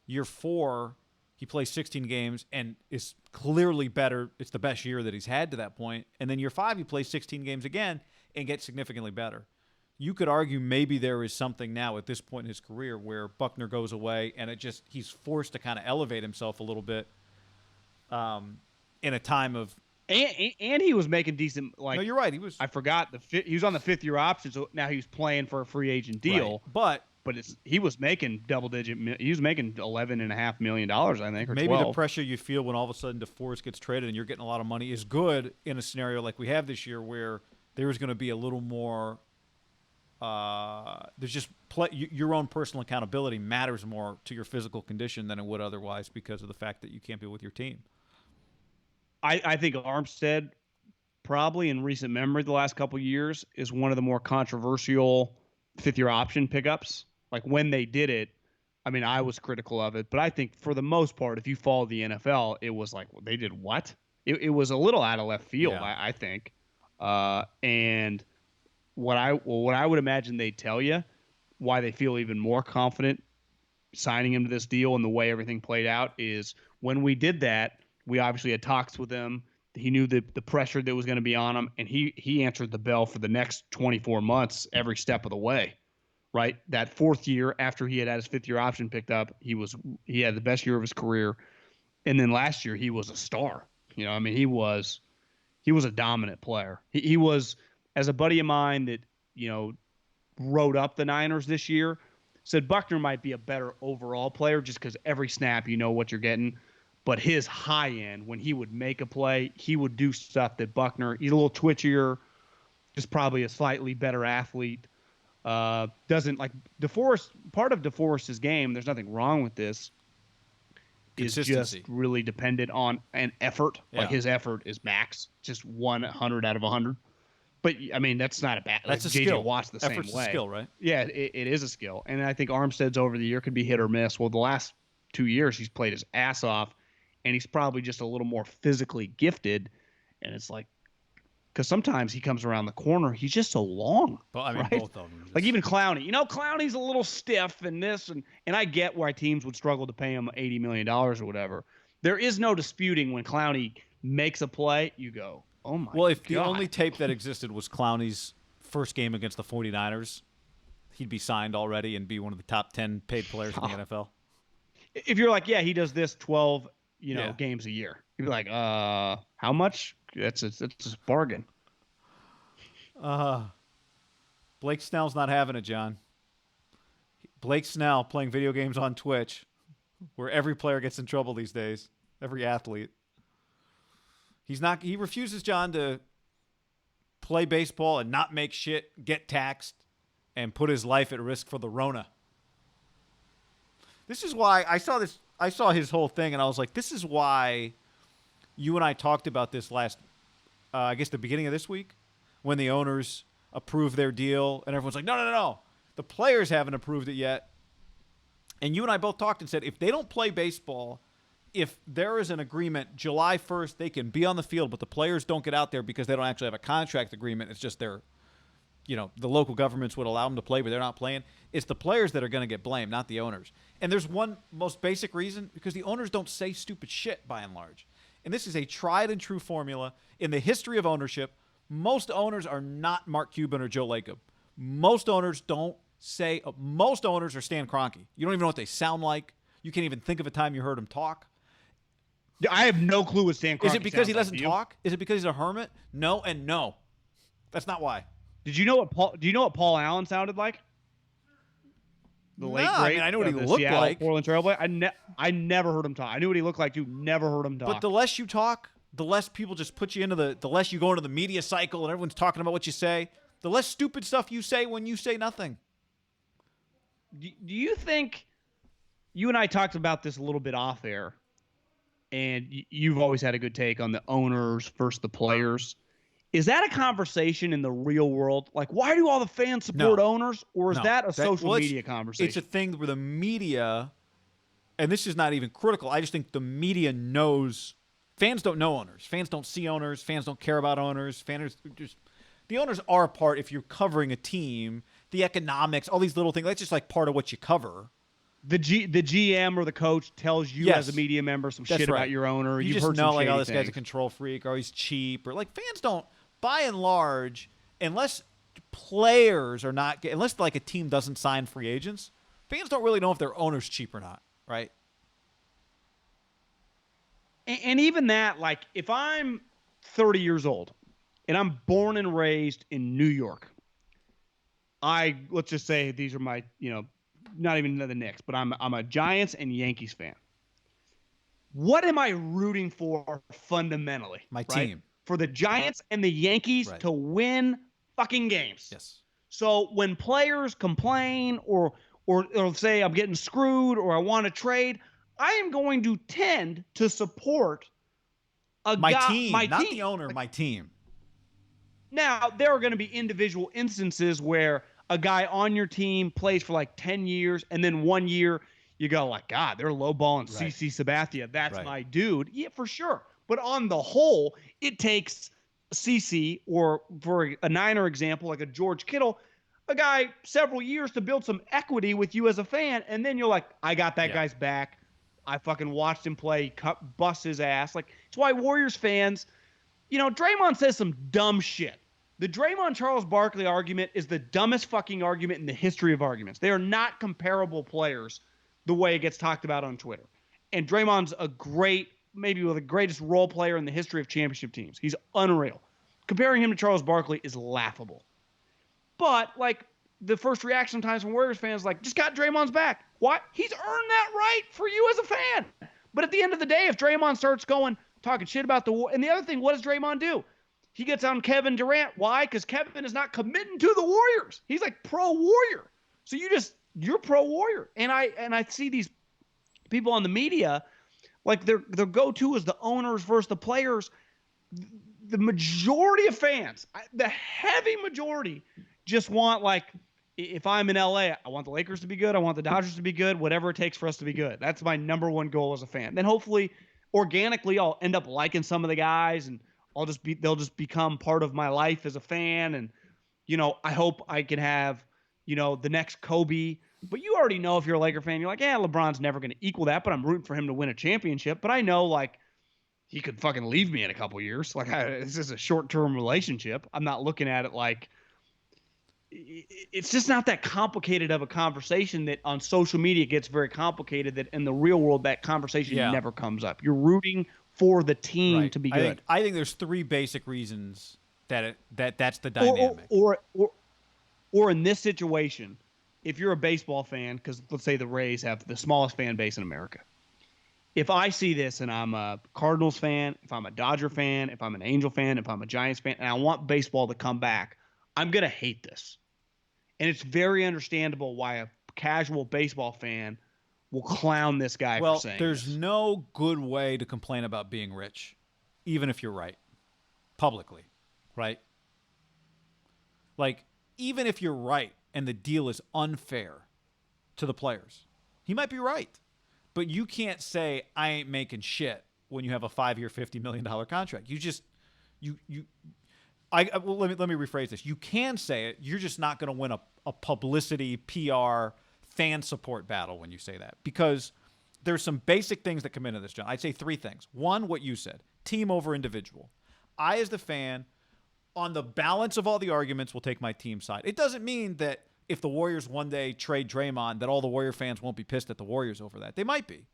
Year 4, he plays 16 games and is clearly better. It's the best year that he's had to that point. And then year 5, he plays 16 games again and gets significantly better. You could argue maybe there is something now at this point in his career where Buckner goes away and he's forced to kind of elevate himself a little bit in a time of. And he was making decent. Like, no, you're right. I forgot he was on the 5th-year option, so now he's playing for a free agent deal. Right. But he was making double-digit. He was making $11.5 million, I think, or maybe 12. the pressure you feel when all of a sudden DeForest gets traded and you're getting a lot of money is good in a scenario like we have this year, where there's going to be a little more. There's just your own personal accountability matters more to your physical condition than it would otherwise because of the fact that you can't be with your team. I think Armstead, probably in recent memory the last couple of years, is one of the more controversial 5th-year option pickups. Like, when they did it, I mean, I was critical of it, but I think for the most part, if you follow the NFL, it was like, well, they did what? It was a little out of left field, Yeah. I think. And what I would imagine they tell you why they feel even more confident signing him to this deal and the way everything played out is when we did that, we obviously had talks with him. He knew the pressure that was going to be on him, and he answered the bell for the next 24 months every step of the way. Right, that fourth year after he had his fifth-year option picked up, he had the best year of his career, and then last year he was a star. I mean, he was a dominant player. He was, as a buddy of mine that wrote up the Niners this year, said Buckner might be a better overall player just because every snap you know what you're getting. But his high end, when he would make a play, he would do stuff that Buckner, he's a little twitchier, just probably a slightly better athlete. Doesn't like DeForest. Part of DeForest's game, there's nothing wrong with this, is just really dependent on an effort. Yeah. Like his effort is max, just 100 out of 100. But I mean, that's not a bad. That's like, a skill. Watt's the Effort's same way. A skill, right? Yeah, it is a skill, and I think Armstead's over the year could be hit or miss. Well, the last 2 years he's played his ass off, and he's probably just a little more physically gifted. And it's like, because sometimes he comes around the corner, he's just so long. Well, I mean, right? both of them. Like even Clowney, Clowney's a little stiff and this, and I get why teams would struggle to pay him $80 million or whatever. There is no disputing when Clowney makes a play, you go, oh my God. Well, if the only tape that existed was Clowney's first game against the 49ers, he'd be signed already and be one of the top 10 paid players in the NFL. If you're like, yeah, he does this 12, games a year, you'd be like, how much? That's a bargain. Blake Snell's not having it, John. Blake Snell playing video games on Twitch, where every player gets in trouble these days, every athlete. He refuses, John, to play baseball and not make shit, get taxed, and put his life at risk for the Rona. This is why I saw his whole thing, and I was like, this is why you and I talked about this last, I guess the beginning of this week, when the owners approved their deal, and everyone's like, no. The players haven't approved it yet. And you and I both talked and said, if they don't play baseball, if there is an agreement July 1st, they can be on the field, but the players don't get out there because they don't actually have a contract agreement. It's just the local governments would allow them to play, but they're not playing. It's the players that are going to get blamed, not the owners. And there's one most basic reason, because the owners don't say stupid shit by and large. And this is a tried and true formula in the history of ownership. Most owners are not Mark Cuban or Joe Lacob. Most owners are Stan Kroenke. You don't even know what they sound like. You can't even think of a time you heard him talk. I have no clue what Stan Kroenke Is it because he doesn't like, talk? Is it because he's a hermit? No and no. That's not why. Do you know what Paul Allen sounded like? The late great. I mean, I know what he looked Seattle like. Portland Trailblazer. I never heard him talk. I knew what he looked like too. Never heard him talk. But the less you talk, the less people just put you into the less you go into the media cycle and everyone's talking about what you say, the less stupid stuff you say when you say nothing. Do you think, you and I talked about this a little bit off air, and you've always had a good take on the owners versus the players. Is that a conversation in the real world? Like, why do all the fans support owners? Or is that a social media conversation? It's a thing where the media, and this is not even critical, I just think the media knows. Fans don't know owners. Fans don't see owners. Fans don't care about owners. The owners are a part, if you're covering a team, the economics, all these little things. That's just like part of what you cover. The GM or the coach tells you as a media member some shit about your owner. You just heard know, like, oh, this guy's a control freak, or he's cheap, or like fans don't, by and large, unless players are not, unless like a team doesn't sign free agents, fans don't really know if their owner's cheap or not, right? And even that, like, if I'm 30 years old and I'm born and raised in New York, let's just say these are my, not even the Knicks, but I'm a Giants and Yankees fan. What am I rooting for fundamentally? My team. For the Giants and the Yankees to win fucking games. Yes. So when players complain or say I'm getting screwed or I want to trade, I am going to tend to support my team, not the owner, my team. Now, there are going to be individual instances where a guy on your team plays for like 10 years, and then 1 year you go like, God, they're lowballing CC Sabathia. That's my dude. Yeah, for sure. But on the whole, it takes CC, or for a Niner example, like a George Kittle, a guy several years to build some equity with you as a fan, and then you're like, I got that guy's back. I fucking watched him play, bust his ass. Like, it's why Warriors fans, Draymond says some dumb shit. The Draymond Charles Barkley argument is the dumbest fucking argument in the history of arguments. They are not comparable players the way it gets talked about on Twitter. And Draymond's maybe the greatest role player in the history of championship teams. He's unreal. Comparing him to Charles Barkley is laughable. But, like, the first reaction sometimes from Warriors fans is like, just got Draymond's back. What? He's earned that right for you as a fan. But at the end of the day, if Draymond starts talking shit about and the other thing, what does Draymond do? He gets on Kevin Durant. Why? Because Kevin is not committing to the Warriors. He's like pro-Warrior. So you're pro-Warrior. And I see these people on the media, like their go-to is the owners versus the players. The majority of fans, the heavy majority, just want, like, if I'm in LA, I want the Lakers to be good. I want the Dodgers to be good. Whatever it takes for us to be good. That's my number one goal as a fan. Then hopefully, organically, I'll end up liking some of the guys, and they'll just become part of my life as a fan. And, I hope I can have, the next Kobe. But you already know, if you're a Laker fan, you're like, yeah, LeBron's never going to equal that, but I'm rooting for him to win a championship. But I know, like, he could fucking leave me in a couple years. Like, this is a short-term relationship. I'm not looking at it like it's just not that complicated of a conversation that on social media gets very complicated, that in the real world that conversation never comes up. You're rooting for the team to be good. I think there's three basic reasons that's the dynamic. Or in this situation, if you're a baseball fan, because let's say the Rays have the smallest fan base in America. If I see this and I'm a Cardinals fan, if I'm a Dodger fan, if I'm an Angel fan, if I'm a Giants fan, and I want baseball to come back, I'm going to hate this. And it's very understandable why a casual baseball fan will clown this guy for saying there's this. no good way to complain about being rich, even if you're right, publicly, right? Like, even if you're right and the deal is unfair to the players, he might be right. But you can't say, I ain't making shit when you have a 5-year, $50 million contract. Let me rephrase this. You can say it. You're just not going to win a publicity, PR, fan support battle when you say that, because there's some basic things that come into this, John. I'd say three things. One, what you said, team over individual. I, as the fan, on the balance of all the arguments, will take my team side. It doesn't mean that if the Warriors one day trade Draymond, that all the Warrior fans won't be pissed at the Warriors over that. They might be.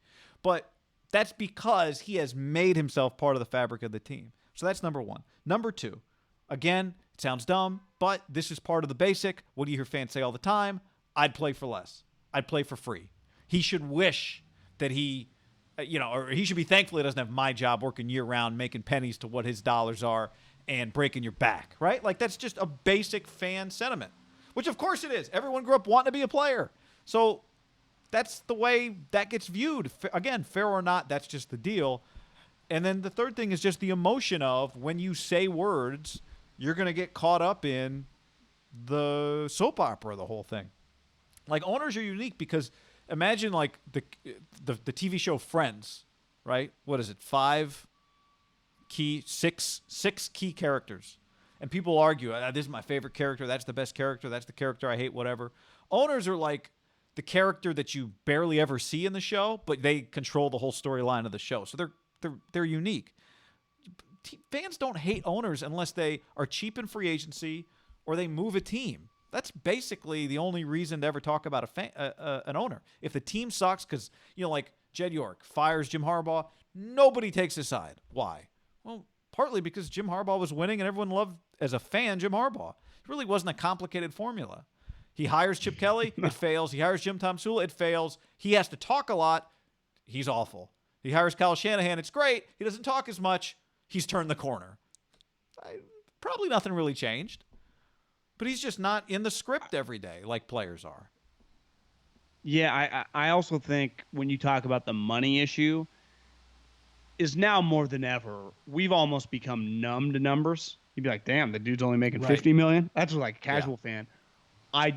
But that's because he has made himself part of the fabric of the team. So that's number one. Number two, again, it sounds dumb, but this is part of the basic. What do you hear fans say all the time? I'd play for less. I'd play for free. He should wish that he, or he should be thankful he doesn't have my job working year-round, making pennies to what his dollars are and breaking your back, right? Like, that's just a basic fan sentiment, which of course it is. Everyone grew up wanting to be a player. So that's the way that gets viewed. Again, fair or not, that's just the deal. And then the third thing is just the emotion of when you say words, you're going to get caught up in the soap opera of the whole thing. Like, owners are unique because imagine, like, the TV show Friends, right? What is it? 6 key characters. And people argue, this is my favorite character, that's the best character, that's the character I hate, whatever. Owners are like the character that you barely ever see in the show, but they control the whole storyline of the show. So they're unique. Fans don't hate owners unless they are cheap in free agency or they move a team. That's basically the only reason to ever talk about an owner. If the team sucks, because, like Jed York fires Jim Harbaugh, nobody takes his side. Why? Well, partly because Jim Harbaugh was winning and everyone loved, as a fan, Jim Harbaugh. It really wasn't a complicated formula. He hires Chip Kelly, it fails. He hires Jim Tomsula, it fails. He has to talk a lot. He's awful. He hires Kyle Shanahan, it's great. He doesn't talk as much. He's turned the corner. Probably nothing really changed. But he's just not in the script every day like players are. Yeah, I also think when you talk about the money issue, is now more than ever, we've almost become numb to numbers. You'd be like, damn, the dude's only making $50 million. That's like a casual fan. I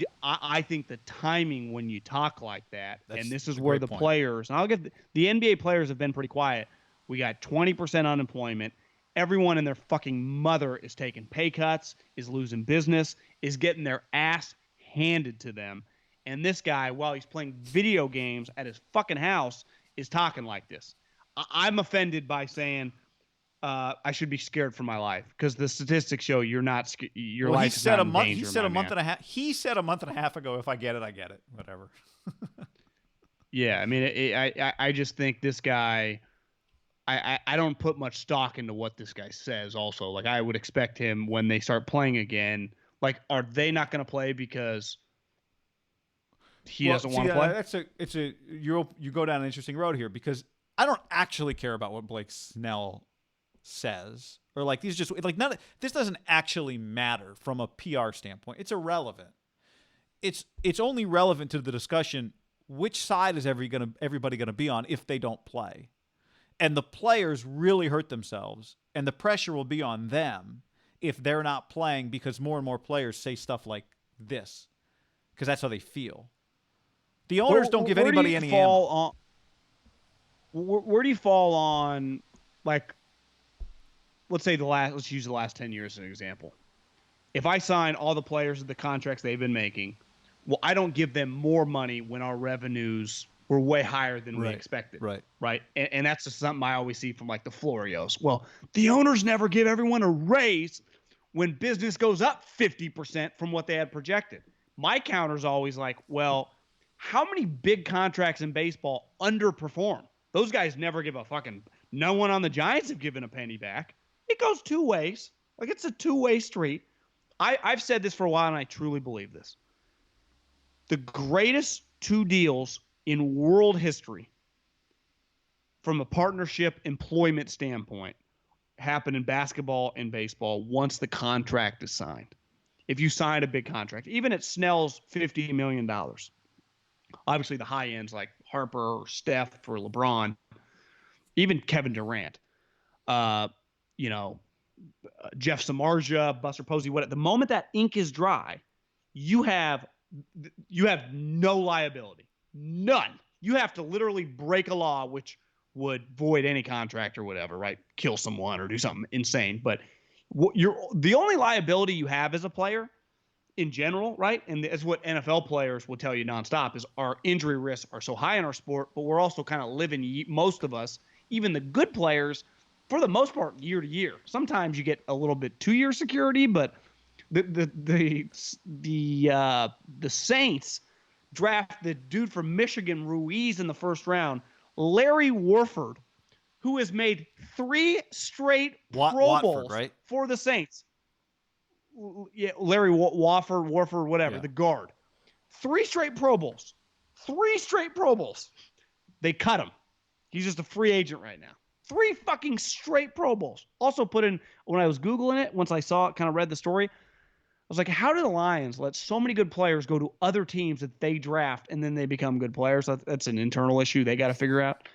think the timing when you talk like that, and this is where the players, and I'll get the NBA players have been pretty quiet, We got 20% unemployment. Everyone and their fucking mother is taking pay cuts, is losing business, is getting their ass handed to them. And this guy, while he's playing video games at his fucking house, is talking like this. I'm offended by saying I should be scared for my life because the statistics show you're not. Your life is not in danger. He said a month and a half. He said a month and a half ago, "If I get it, I get it." Whatever. Yeah, I mean, I just think this guy. I don't put much stock into what this guy says. Also, like I would expect him when they start playing again. Like, are they not going to play because he doesn't want to play? You go down an interesting road here because I don't actually care about what Blake Snell says or like these just like this doesn't actually matter from a PR standpoint. It's irrelevant. It's only relevant to the discussion. Which side is everybody gonna be on if they don't play? And the players really hurt themselves, and the pressure will be on them if they're not playing because more and more players say stuff like this because that's how they feel. The owners don't give anybody any ammo. Where do you fall on, like, let's use the last 10 years as an example. If I sign all the players at the contracts they've been making, well, I don't give them more money when our revenues were way higher than we expected. Right. And that's just something I always see from like the Florios. Well, the owners never give everyone a raise when business goes up 50% from what they had projected. My counter's always like, well, how many big contracts in baseball underperform? Those guys never give a fucking – no one on the Giants have given a penny back. It goes two ways. Like, it's a two-way street. I've said this for a while, and I truly believe this. The greatest two deals in world history from a partnership employment standpoint happen in basketball and baseball once the contract is signed. If you sign a big contract, even at Snell's $50 million, obviously the high ends like Harper or Steph or LeBron, even Kevin Durant, Jeff Samardzija, Buster Posey, the moment that ink is dry, you have no liability. None. You have to literally break a law which would void any contract or whatever, right? Kill someone or do something insane. But the only liability you have as a player in general, right? And that's what NFL players will tell you nonstop is our injury risks are so high in our sport, but we're also kind of living, most of us, even the good players, for the most part, year to year. Sometimes you get a little bit 2-year security, but the Saints draft the dude from Michigan, Ruiz, in the first round, Larry Warford, who has made 3 straight Pro Bowls for the Saints. Yeah, Larry Warford, whatever, the guard. 3 straight Pro Bowls. 3 straight Pro Bowls. They cut him. He's just a free agent right now. 3 fucking straight Pro Bowls. Also put in, when I was Googling it, once I saw it, kind of read the story, I was like, how do the Lions let so many good players go to other teams that they draft and then they become good players? That's an internal issue they got to figure out.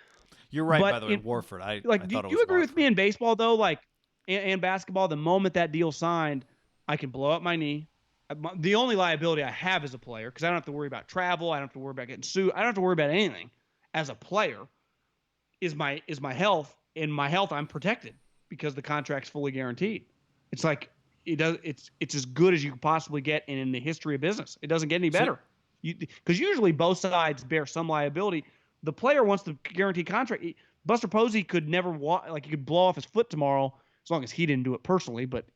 You're right, by the way, Warford. I thought it was do you agree with me in baseball, though? Like, and basketball, the moment that deal signed, I can blow up my knee. The only liability I have as a player, because I don't have to worry about travel, I don't have to worry about getting sued, I don't have to worry about anything as a player, is my health. In my health, I'm protected because the contract's fully guaranteed. It's like it's as good as you could possibly get in the history of business. It doesn't get any better. Because usually both sides bear some liability. The player wants the guaranteed contract. Buster Posey could never walk, like he could blow off his foot tomorrow, as long as he didn't do it personally, but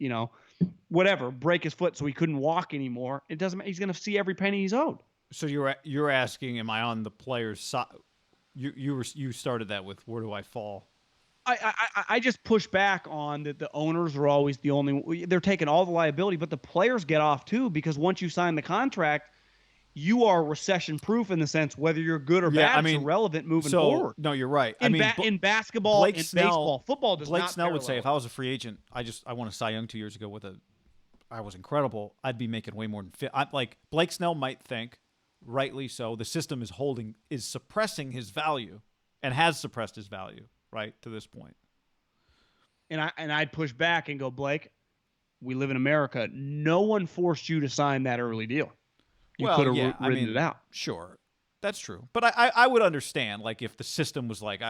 whatever, break his foot so he couldn't walk anymore. It doesn't matter. He's going to see every penny he's owed. So you're asking, am I on the player's side? You started that with where do I fall? I just push back on that the owners are always the only – they're taking all the liability, but the players get off too because once you sign the contract, you are recession-proof in the sense whether you're good or bad, it's irrelevant moving forward. No, you're right. In basketball, in baseball, football does not Blake Snell would say if I was a free agent, I won a Cy Young 2 years ago I was incredible, I'd be making way more than like Blake Snell might think, rightly so, the system is suppressing his value and has suppressed his value. Right to this point, and I'd push back and go, Blake, we live in America. No one forced you to sign that early deal. You could have written it out. Sure, that's true. But I would understand, like, if the system was like,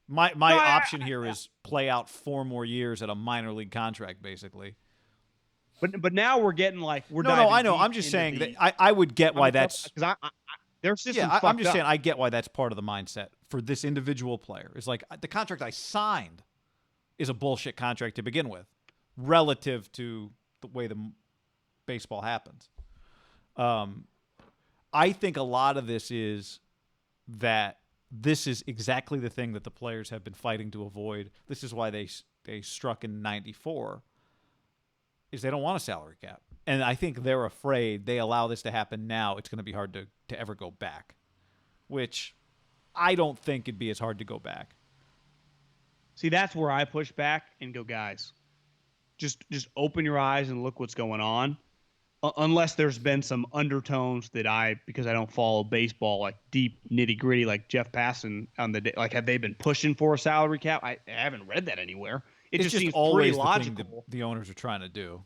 My No, option here is play out 4 more years at a minor league contract, basically. But now we're getting like we're No, diving I know. deep I'm just into saying the that I would get why that's. because their system's Yeah, I'm fucked just up. saying I get why that's part of the mindset for this individual player. It's like the contract I signed is a bullshit contract to begin with, relative to the way the baseball happens. I think a lot of this is that this is exactly the thing that the players have been fighting to avoid. This is why they struck in '94. Is they don't want a salary cap. And I think they're afraid they allow this to happen now, it's going to be hard to ever go back, which I don't think it'd be as hard to go back. See, that's where I push back and go, guys, just open your eyes and look what's going on. Unless there's been some undertones that because I don't follow baseball, like deep nitty gritty, like Jeff Passan on the day, like have they been pushing for a salary cap? I haven't read that anywhere. It's just seems always pretty logical. The thing the owners are trying to do.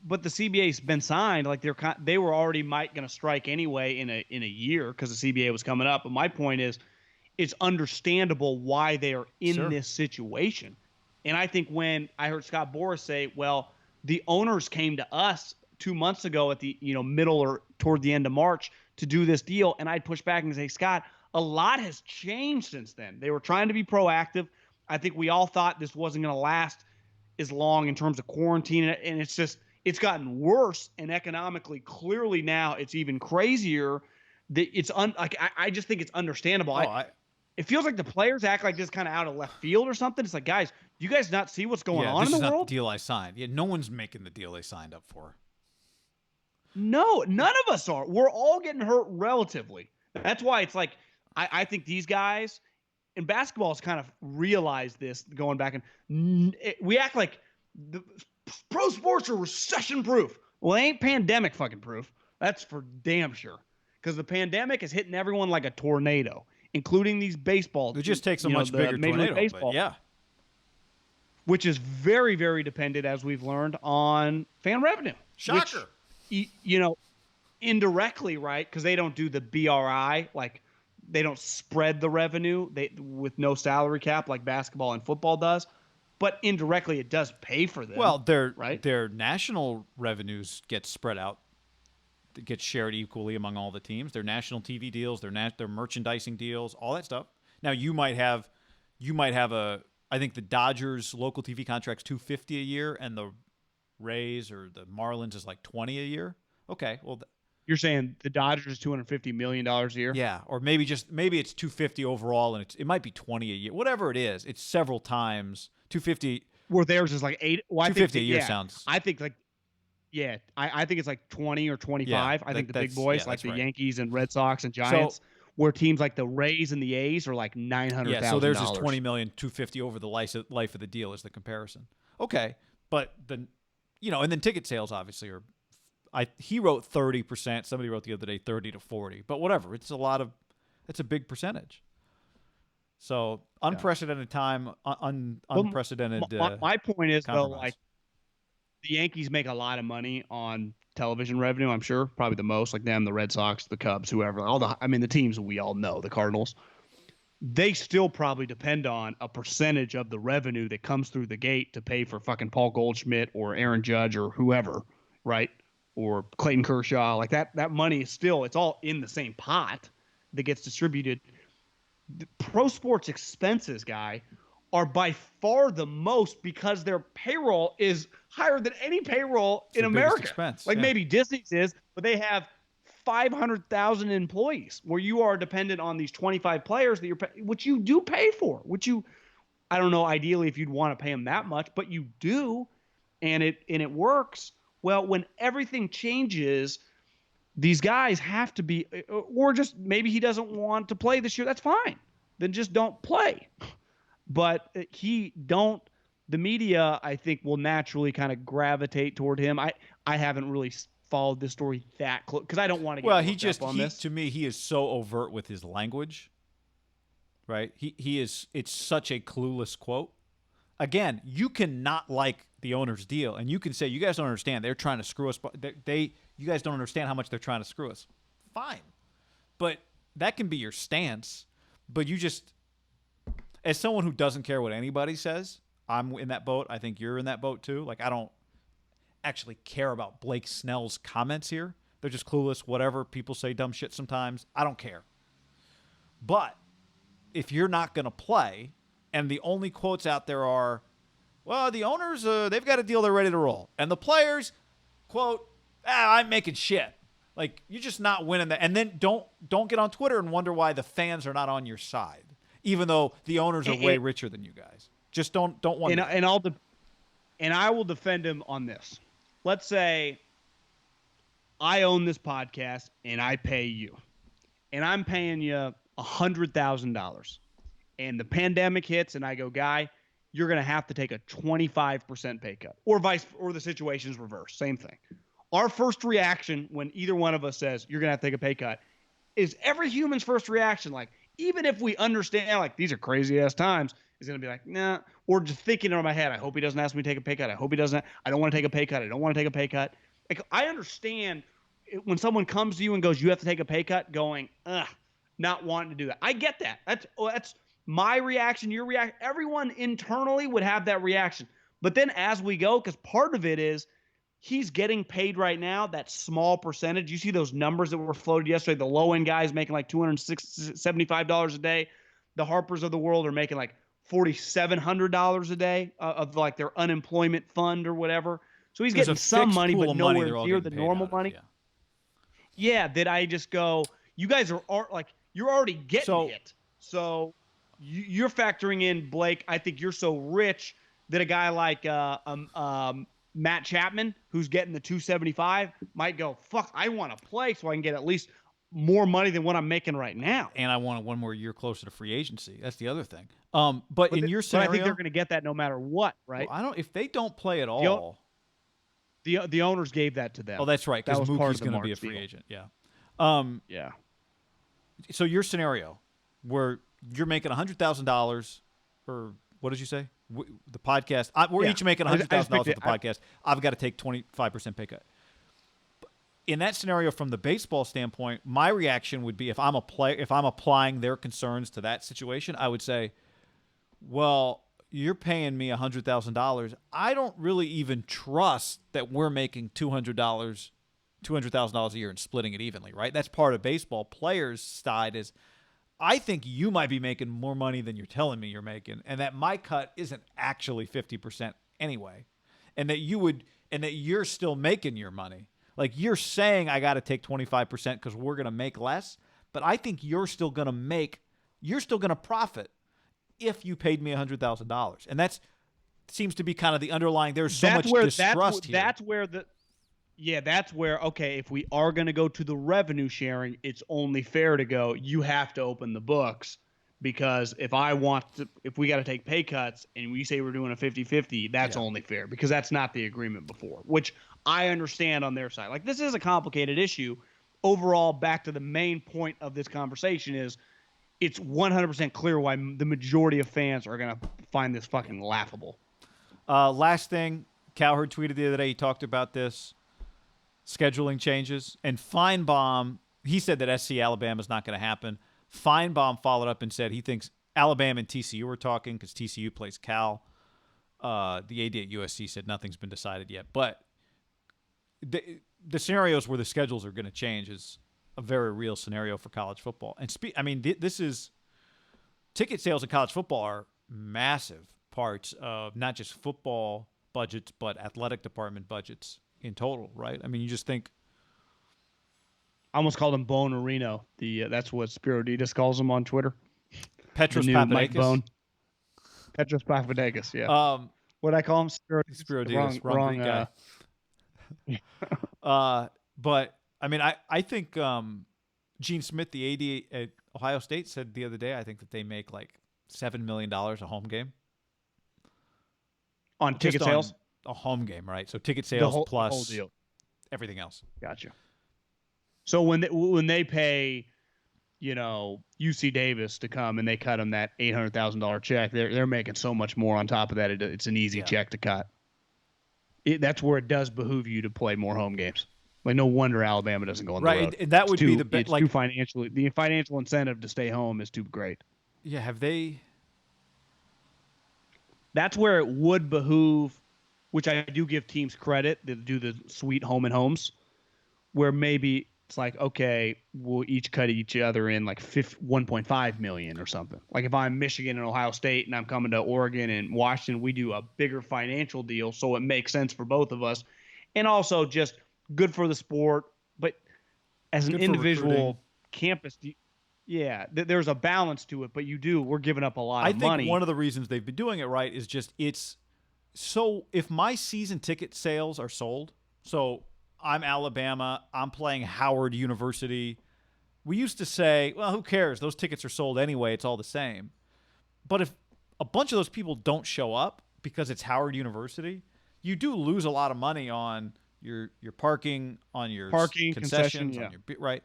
But the CBA's been signed, like they were already going to strike anyway in a year because the CBA was coming up. But my point is, it's understandable why they are in this situation. And I think when I heard Scott Boras say, well, the owners came to us 2 months ago at the middle or toward the end of March to do this deal, and I'd push back and say, Scott, a lot has changed since then. They were trying to be proactive. I think we all thought this wasn't going to last as long in terms of quarantine, and it's gotten worse. And economically, clearly now it's even crazier. I just think it's understandable. It feels like the players act like this kind of out of left field or something. It's like, guys, do you guys not see what's going on in the world? This is not the deal I signed. Yeah, no one's making the deal they signed up for. No, none of us are. We're all getting hurt relatively. That's why it's like I think these guys in basketball has kind of realized this going back. And we act like the pro sports are recession proof. Well, they ain't pandemic fucking proof. That's for damn sure. Because the pandemic is hitting everyone like a tornado, including these baseball. It just takes a much bigger tornado, baseball, yeah. Which is very, very dependent, as we've learned, on fan revenue. Shocker. Which, indirectly, right? Because they don't do the BRI, like they don't spread the revenue with no salary cap like basketball and football does. But indirectly, it does pay for them. Well, right? Their national revenues get spread out. Get shared equally among all the teams. Their national TV deals, their merchandising deals, all that stuff. Now you might have I think the Dodgers local TV contract's $250 a year, and the Rays or the Marlins is like $20 a year. Okay, well you're saying the Dodgers is $250 million a year? Yeah, or maybe it's $250 overall, and it might be $20 a year. Whatever it is, it's several times $250. Where theirs is like $8. Well, $250 a year sounds. I think like. Yeah, I think it's like 20 or 25. Yeah, I think the big boys, like the Yankees and Red Sox and Giants, so, where teams like the Rays and the A's are like $900,000. Yeah, so there's this $20 million, $250 over the life of the deal is the comparison. Okay, but and then ticket sales obviously are. He wrote 30%. Somebody wrote the other day 30 to 40. But whatever, it's a big percentage. So unprecedented time, unprecedented. My point is compromise. though, like. The Yankees make a lot of money on television revenue, I'm sure. Probably the most, like them, the Red Sox, the Cubs, whoever. The teams we all know, the Cardinals. They still probably depend on a percentage of the revenue that comes through the gate to pay for fucking Paul Goldschmidt or Aaron Judge or whoever, right? Or Clayton Kershaw. Like that money is still, it's all in the same pot that gets distributed. The pro sports expenses, guy, are by far the most because their payroll is higher than any payroll in America. Expense, maybe Disney's is, but they have 500,000 employees where you are dependent on these 25 players that which you do pay for, I don't know, ideally if you'd want to pay them that much, but you do, and it works. Well, when everything changes, these guys have to be, or just maybe he doesn't want to play this year. That's fine. Then just don't play. But the media, I think, will naturally kind of gravitate toward him. I haven't really followed this story that close because I don't want to get up on this. To me, he is so overt with his language, right? It's such a clueless quote. Again, you cannot like the owner's deal, and you can say, you guys don't understand. They're trying to screw us. You guys don't understand how much they're trying to screw us. Fine. But that can be your stance. But you just... as someone who doesn't care what anybody says, I'm in that boat. I think you're in that boat too. Like, I don't actually care about Blake Snell's comments here. They're just clueless. Whatever. People say dumb shit sometimes. I don't care. But if you're not going to play, and the only quotes out there are, well, the owners, they've got a deal, they're ready to roll. And the players, quote, I'm making shit. Like, you're just not winning that. And then don't get on Twitter and wonder why the fans are not on your side, even though the owners are way richer than you guys. Just don't wonder. And I will defend him on this. Let's say I own this podcast and I pay you, and I'm paying you $100,000, and the pandemic hits, and I go, Guy, you're going to have to take a 25% pay cut, or the situation's reversed. Same thing. Our first reaction when either one of us says you're going to have to take a pay cut is every human's first reaction. Like, even if we understand, like, these are crazy ass times, is going to be like, nah, or just thinking in my head, I hope he doesn't ask me to take a pay cut. I hope he doesn't. I don't want to take a pay cut. I don't want to take a pay cut. Like, I understand when someone comes to you and goes, you have to take a pay cut, going, not wanting to do that. I get that. That's my reaction, your reaction. Everyone internally would have that reaction. But then as we go, because part of it is he's getting paid right now, that small percentage. You see those numbers that were floated yesterday. The low-end guys making like $275 a day. The Harpers of the world are making like $4,700 a day of like their unemployment fund or whatever. So he's getting some money, but nowhere near the normal money. Yeah, that I just go, you guys are like, you're already getting hit. So you're factoring in, Blake, I think you're so rich that a guy like Matt Chapman, who's getting the 275, might go, fuck, I want to play so I can get at least more money than what I'm making right now. And I want one more year closer to free agency. That's the other thing. But in your scenario, I think they're going to get that no matter what, right? Well, if they don't play at all. The owners gave that to them. Oh, that's right, because Mookie's going to be a free agent. Yeah. Yeah. So your scenario, where you're making $100,000, or what did you say? The podcast. We're each making $100,000 with the podcast. I've got to take 25% pay cut. In that scenario, from the baseball standpoint, my reaction would be, if I'm applying their concerns to that situation, I would say, well, you're paying me $100,000. I don't really even trust that we're making $200,000 a year and splitting it evenly, right? That's part of baseball. Players' side is, I think you might be making more money than you're telling me you're making, and that my cut isn't actually 50% anyway, and that you're still making your money. Like, you're saying I got to take 25% because we're going to make less, but I think you're still going to profit if you paid me $100,000. And that seems to be kind of the underlying, there's so much distrust here. That's where, okay, if we are going to go to the revenue sharing, it's only fair to go, you have to open the books, because if we got to take pay cuts and we say we're doing a 50-50, that's only fair, because that's not the agreement before, which I understand on their side. Like, this is a complicated issue. Overall, back to the main point of this conversation is, it's 100% clear why the majority of fans are going to find this fucking laughable. Last thing, Cowherd tweeted the other day, he talked about this, scheduling changes, and Feinbaum, he said that SC Alabama is not going to happen. Feinbaum followed up and said he thinks Alabama and TCU are talking, because TCU plays Cal. The AD at USC said nothing's been decided yet. But the scenarios where the schedules are going to change is a very real scenario for college football. And this is, ticket sales in college football are massive parts of not just football budgets, but athletic department budgets in total, right? I mean, you just think. I almost called him Bone Reno. That's what Spiriditas calls him on Twitter. Petros Papadakis. Petros Papadakis, yeah. What'd I call him? Spiriditas. Wrong guy. But I mean, I think Gene Smith, the AD at Ohio State, said the other day, I think that they make like $7 million a home game. On ticket sales? A home game, right? So ticket sales plus the whole deal. Everything else. Gotcha. So when they pay, UC Davis to come and they cut them that $800,000 check, they're making so much more on top of that. It's an easy check to cut. That's where it does behoove you to play more home games. Like, no wonder Alabama doesn't go on the road. Right, and that would be the best. Like, too financially, the financial incentive to stay home is too great. Yeah, have they? That's where it would behoove, which I do give teams credit that do the sweet home and homes, where maybe it's like, okay, we'll each cut each other in like 1.5 million or something. Like if I'm Michigan and Ohio State and I'm coming to Oregon and Washington, we do a bigger financial deal, so it makes sense for both of us, and also just good for the sport. But as an individual campus, yeah, there's a balance to it. But we're giving up a lot of money. I think one of the reasons they've been doing it right is just so if my season ticket sales are sold, so I'm Alabama, I'm playing Howard University. We used to say, well, who cares? Those tickets are sold anyway. It's all the same. But if a bunch of those people don't show up because it's Howard University, you do lose a lot of money on your parking, on your concessions, on your right.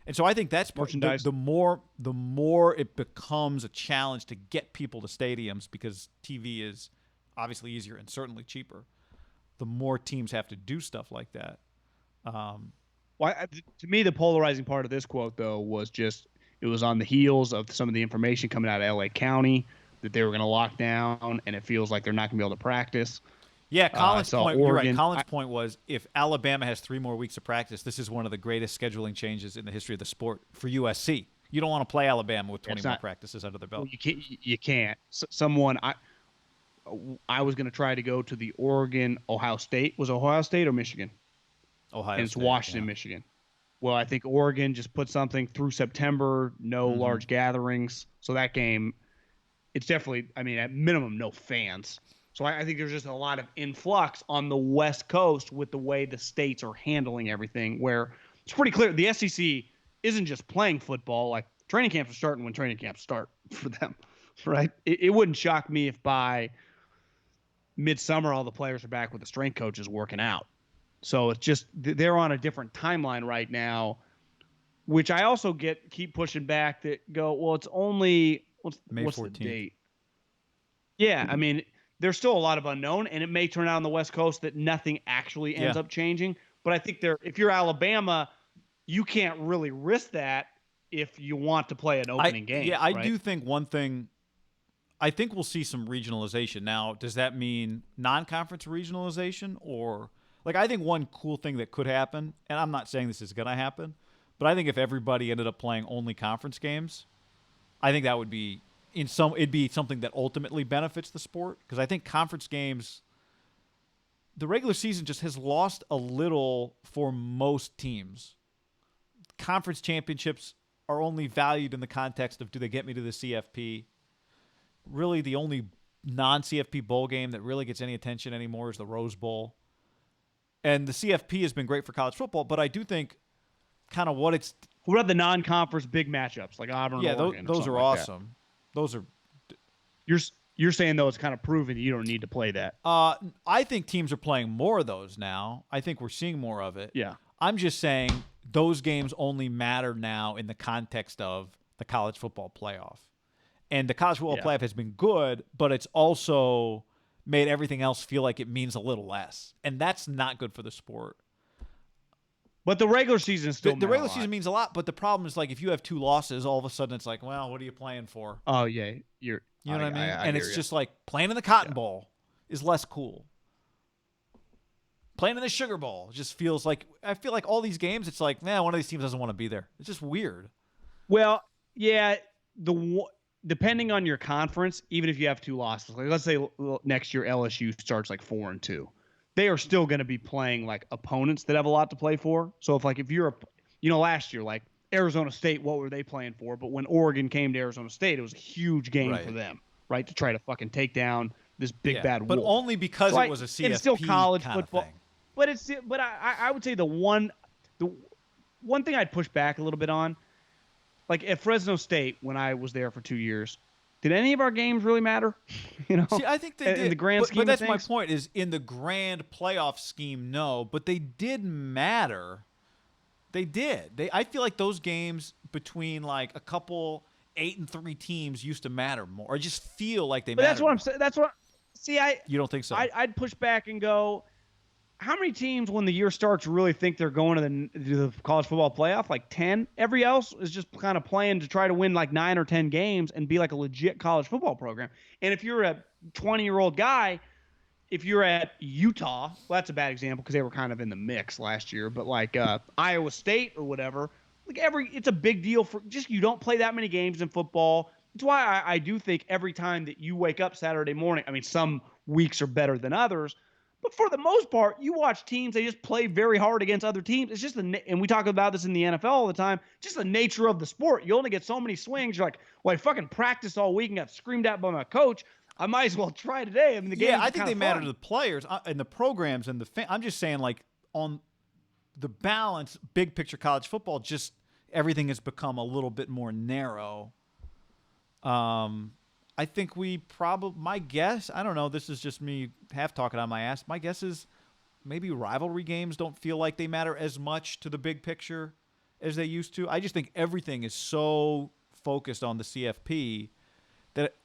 And so I think that's merchandise. The more it becomes a challenge to get people to stadiums, because TV is obviously easier and certainly cheaper, the more teams have to do stuff like that. To me, the polarizing part of this quote, though, was just it was on the heels of some of the information coming out of L.A. County that they were going to lock down, and it feels like they're not going to be able to practice. Yeah, Colin's point. You're right. Colin's point was if Alabama has 3 more weeks of practice, this is one of the greatest scheduling changes in the history of the sport for USC. You don't want to play Alabama with 20 more practices under their belt. You can't. I was going to try to go to the Ohio State. Was it Ohio State or Michigan? Ohio and it's State, Washington, Michigan. Well, I think Oregon just put something through September, no large gatherings. So that game, it's definitely, at minimum, no fans. So I think there's just a lot of influx on the West Coast with the way the states are handling everything, where it's pretty clear the SEC isn't just playing football. Like training camps are starting when training camps start for them, right? It wouldn't shock me if by midsummer all the players are back with the strength coaches working out. So it's just they're on a different timeline right now, which I also keep pushing back that go, well, it's only what's the date? Yeah, there's still a lot of unknown, and it may turn out on the West Coast that nothing actually ends up changing. But I think if you're Alabama, you can't really risk that if you want to play an opening game. Yeah, I do think one thing. I think we'll see some regionalization. Now, does that mean non-conference regionalization or? Like, I think one cool thing that could happen, and I'm not saying this is going to happen, but I think if everybody ended up playing only conference games, I think that would be it'd be something that ultimately benefits the sport, because I think conference games, the regular season just has lost a little for most teams. Conference championships are only valued in the context of, do they get me to the CFP? Really, the only non-CFP bowl game that really gets any attention anymore is the Rose Bowl. And the CFP has been great for college football, but I do think kind of what about the non-conference big matchups like Auburn? Yeah, Oregon, those are awesome. Those are. You're saying though it's kind of proven that you don't need to play that. I think teams are playing more of those now. I think we're seeing more of it. Yeah. I'm just saying those games only matter now in the context of the college football playoff, and the college football playoff has been good, but it's also made everything else feel like it means a little less. And that's not good for the sport. But the regular season still the regular season means a lot, but the problem is, like, if you have 2 losses, all of a sudden it's like, well, what are you playing for? Oh, yeah. You know what I mean? And it's just like playing in the Cotton Bowl is less cool. Playing in the Sugar Bowl just feels like, I feel like all these games, it's like, one of these teams doesn't want to be there. It's just weird. Well, yeah, depending on your conference, even if you have 2 losses, like let's say next year LSU starts like 4-2, they are still going to be playing like opponents that have a lot to play for. So if you're last year, like Arizona State, what were they playing for? But when Oregon came to Arizona State, it was a huge game for them, right? To try to fucking take down this big bad wolf. But only because it was a CFP. It's still college football. Thing. But I would say the one thing I'd push back a little bit on, like at Fresno State when I was there for 2 years, did any of our games really matter? See, I think they did. In the grand scheme of things. But that's my point, is in the grand playoff scheme, no. But they did matter. They did. I feel like those games between like a couple 8-3 teams used to matter more. I just feel like they matter. That's what I'm saying. You don't think so? I'd push back and go, how many teams when the year starts really think they're going to the college football playoff? Like 10. Every else is just kind of playing to try to win like 9 or 10 games and be like a legit college football program. And if you're a 20-year-old guy, if you're at Utah, well, that's a bad example because they were kind of in the mix last year, but like Iowa State or whatever, like it's a big deal for just you don't play that many games in football. It's why I do think every time that you wake up Saturday morning, I mean, some weeks are better than others, but for the most part, you watch teams, they just play very hard against other teams. It's just and we talk about this in the NFL all the time, just the nature of the sport. You only get so many swings. You're like, well, I fucking practiced all week and got screamed at by my coach. I might as well try today. I mean, the game. Yeah, I think they matter to the players and the programs and I'm just saying, like, on the balance, big picture college football, just everything has become a little bit more narrow. I think my guess, I don't know, this is just me half talking on my ass. My guess is maybe rivalry games don't feel like they matter as much to the big picture as they used to. I just think everything is so focused on the CFP that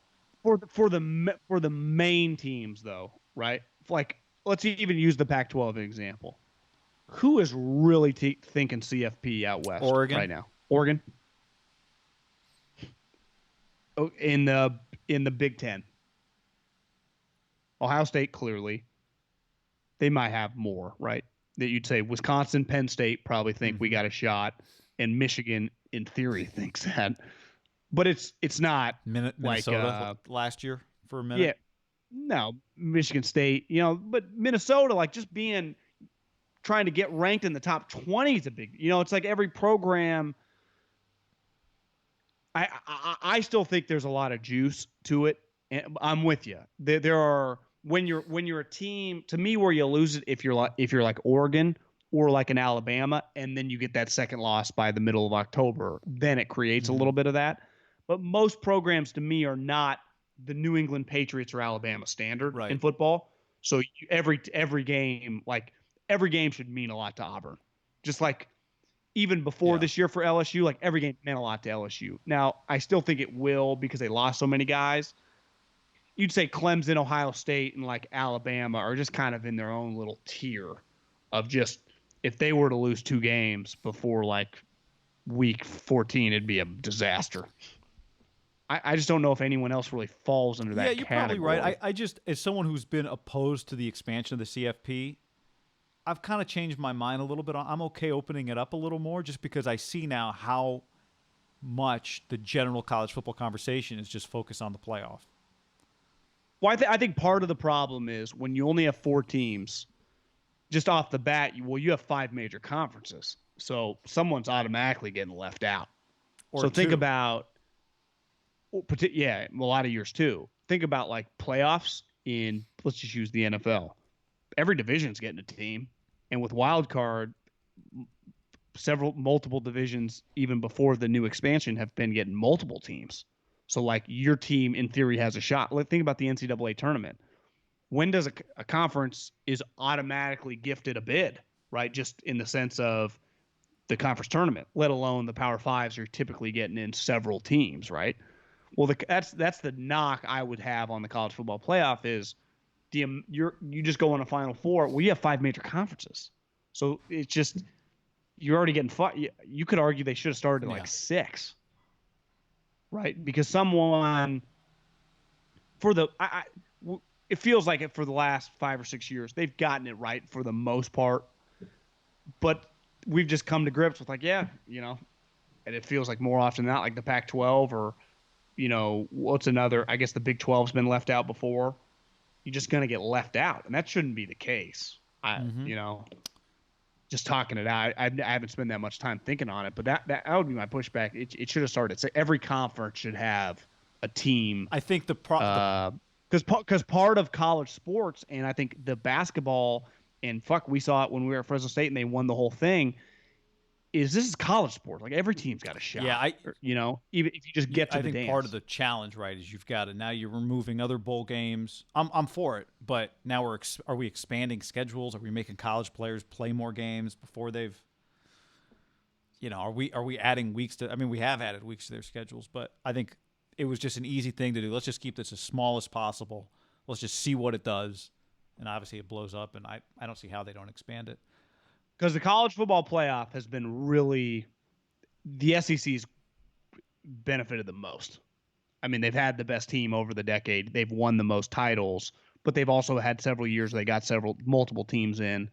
for the main teams though, right? Like let's even use the Pac-12 as an example. Who is really thinking CFP out west right now? Oregon. Oh, in the Big Ten. Ohio State, clearly. They might have more, right? That you'd say Wisconsin, Penn State probably think we got a shot, and Michigan, in theory, thinks that. But it's not Minnesota last year for a minute. Yeah, no, Michigan State, but Minnesota, like just trying to get ranked in the top 20 is a big, it's like every program. I still think there's a lot of juice to it. And I'm with you. There are when you're a team, to me, where you lose it if you're like Oregon or like an Alabama, and then you get that second loss by the middle of October, then it creates a little bit of that. But most programs to me are not the New England Patriots or Alabama standard in football. So every game should mean a lot to Auburn. Just like even before this year for LSU, like every game meant a lot to LSU. Now, I still think it will because they lost so many guys. You'd say Clemson, Ohio State, and like Alabama are just kind of in their own little tier of just if they were to lose 2 games before like week 14, it'd be a disaster. I just don't know if anyone else really falls under that category. Yeah, you're probably right. I just, as someone who's been opposed to the expansion of the CFP, I've kind of changed my mind a little bit. I'm okay opening it up a little more just because I see now how much the general college football conversation is just focused on the playoff. Well, I think part of the problem is when you only have 4 teams, just off the bat, you have 5 major conferences. So someone's automatically getting left out. Or so 2. Think about, a lot of years too. Think about like playoffs let's just use the NFL. Every division's getting a team. And with wild card, multiple divisions, even before the new expansion, have been getting multiple teams. So like your team in theory has a shot. Think about the NCAA tournament. When does a conference is automatically gifted a bid, right? Just in the sense of the conference tournament, let alone the Power Fives are typically getting in several teams, right? Well, that's the knock I would have on the college football playoff is you just go on a Final Four. Well, you have 5 major conferences, so it's just you're already getting you could argue they should have started at like 6, right? Because someone it feels like it for the last 5 or 6 years they've gotten it right for the most part, but we've just come to grips with like and it feels like more often than not like the Pac-12 or what's another? I guess the Big 12's been left out before. You're just going to get left out, and that shouldn't be the case. Just talking it out. I haven't spent that much time thinking on it, but that would be my pushback. It should have started. So every conference should have a team. I think because part of college sports, and I think the basketball, and we saw it when we were at Fresno State and they won the whole thing. This is college sport. Like every team's got a shot. Yeah, even if you just get to the dance. I think part of the challenge, right, is you've got it. Now you're removing other bowl games. I'm for it, but now are we expanding schedules? Are we making college players play more games before they've? Are we adding weeks to? I mean, we have added weeks to their schedules, but I think it was just an easy thing to do. Let's just keep this as small as possible. Let's just see what it does, and obviously it blows up, and I don't see how they don't expand it. Because the college football playoff has been really the SEC's benefited the most. I mean, they've had the best team over the decade. They've won the most titles, but they've also had several years they got multiple teams in.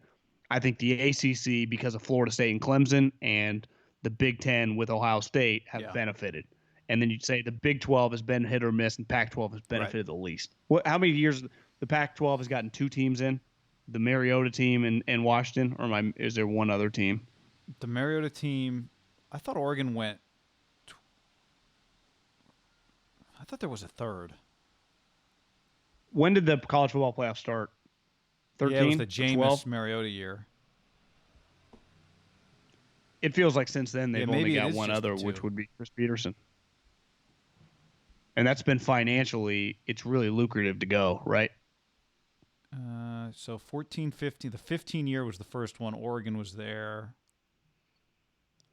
I think the ACC, because of Florida State and Clemson, and the Big Ten with Ohio State have benefited. And then you'd say the Big 12 has been hit or miss, and Pac-12 has benefited the least. How many years the Pac-12 has gotten 2 teams in? The Mariota team and Washington, or is there one other team? The Mariota team, I thought Oregon went. I thought there was a third. When did the college football playoff start? 13? Yeah, it was the Jameis Mariota year. It feels like since then they've only got one other, which would be Chris Peterson. And that's been financially, it's really lucrative to go, right? So 14, 15. The 15 year was the first one. Oregon was there.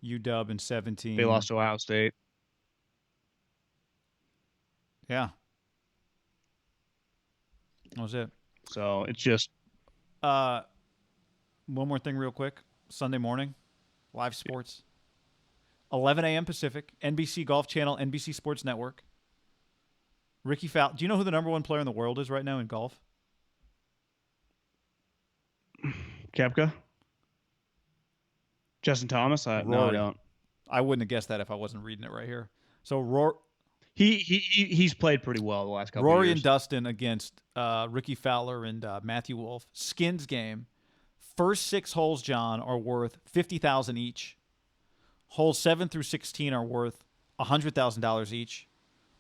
UW in 17. They lost to Ohio State. Yeah. That was it. So it's just. One more thing real quick. Sunday morning, live sports. 11 a.m. Pacific, NBC Golf Channel, NBC Sports Network. Ricky Fowler. Do you know who the number 1 player in the world is right now in golf? Koepka? Justin Thomas? No, I don't. I wouldn't have guessed that if I wasn't reading it right here. So he's played pretty well the last couple of years. Rory and Dustin against Ricky Fowler and Matthew Wolff. Skins game. First 6 holes, John, are worth $50,000 each. Holes 7 through 16 are worth $100,000 each.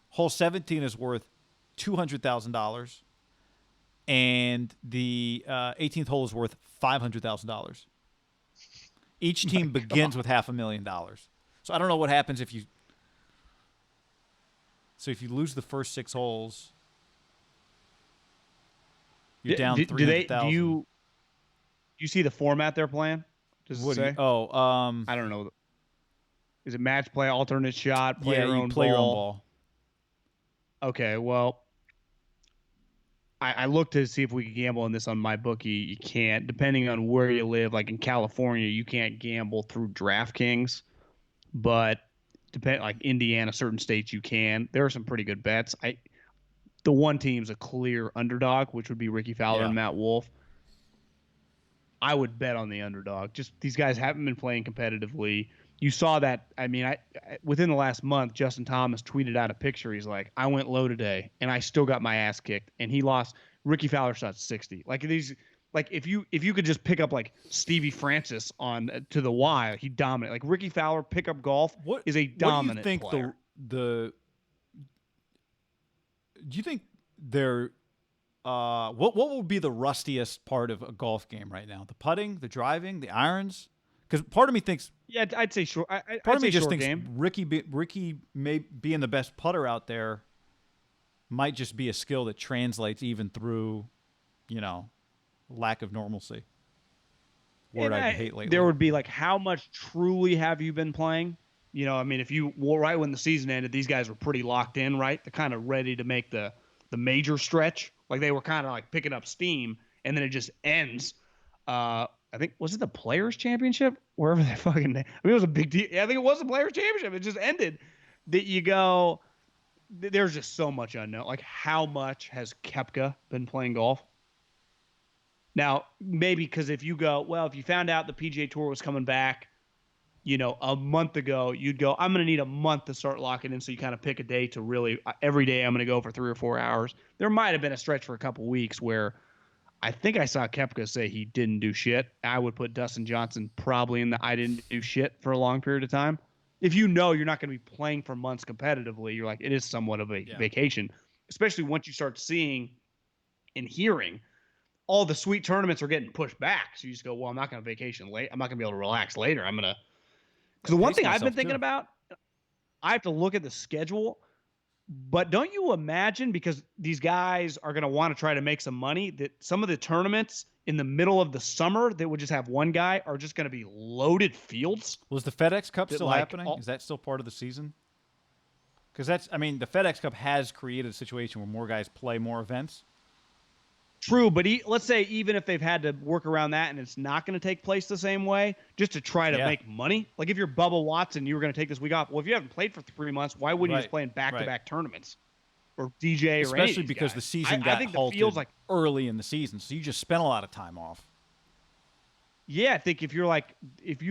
Hole 17 is worth $200,000. And the 18th hole is worth $500,000. Each team begins with $500,000. So I don't know what happens if you. So if you lose the first 6 holes, you're down $300,000. Do you see the format they're playing? Does it say? I don't know. Is it match play, alternate shot, play your own play ball? your own ball. Okay, well, I looked to see if we could gamble on this on my bookie. You can't, depending on where you live. Like in California, you can't gamble through DraftKings, but like Indiana, certain states you can. There are some pretty good bets. The one team's a clear underdog, which would be Ricky Fowler and Matt Wolff. I would bet on the underdog. Just these guys haven't been playing competitively. You saw that. I mean, within the last month, Justin Thomas tweeted out a picture. He's like, "I went low today, and I still got my ass kicked." And he lost. Ricky Fowler shot 60. Like if you could just pick up like Stevie Francis on to the Y, he dominate. Like Ricky Fowler pickup golf is a dominant player. What do you think do you think they're what would be the rustiest part of a golf game right now? The putting, the driving, the irons? Because part of me thinks, I'd say short. Part of me just thinks game. Ricky may being the best putter out there might just be a skill that translates even through, lack of normalcy. Word I hate lately. There would be like, how much truly have you been playing? I mean, right when the season ended, these guys were pretty locked in, right? They're kind of ready to make the major stretch. Like they were kind of like picking up steam, and then it just ends. I think, was it the Players Championship? Wherever they fucking. I mean, it was a big deal. I think it was the Players Championship. It just ended. That you go. There's just so much unknown. Like, how much has Koepka been playing golf? Now, maybe because if you found out the PGA Tour was coming back, a month ago, you'd go, I'm going to need a month to start locking in. So you kind of pick a day to really, every day I'm going to go for 3 or 4 hours. There might have been a stretch for a couple weeks where I think I saw Koepka say he didn't do shit. I would put Dustin Johnson probably in the I didn't do shit for a long period of time. If you're not going to be playing for months competitively, you're like, it is somewhat of a vacation, especially once you start seeing and hearing all the sweet tournaments are getting pushed back. So you just go, well, I'm not going to vacation late. I'm not going to be able to relax later. I'm going to. Because the one thing I've been thinking about, I have to look at the schedule. But don't you imagine, because these guys are going to want to try to make some money, that some of the tournaments in the middle of the summer that would just have one guy are just going to be loaded fields? Was the FedEx Cup still happening? Is that still part of the season? Because the FedEx Cup has created a situation where more guys play more events. True, but let's say even if they've had to work around that and it's not going to take place the same way, just to try to make money. Like if you're Bubba Watson, you were going to take this week off. Well, if you haven't played for 3 months, why wouldn't you just play in back-to-back tournaments? Or DJ or especially because guys? the season got halted early in the season, so you just spent a lot of time off. Yeah, I think if you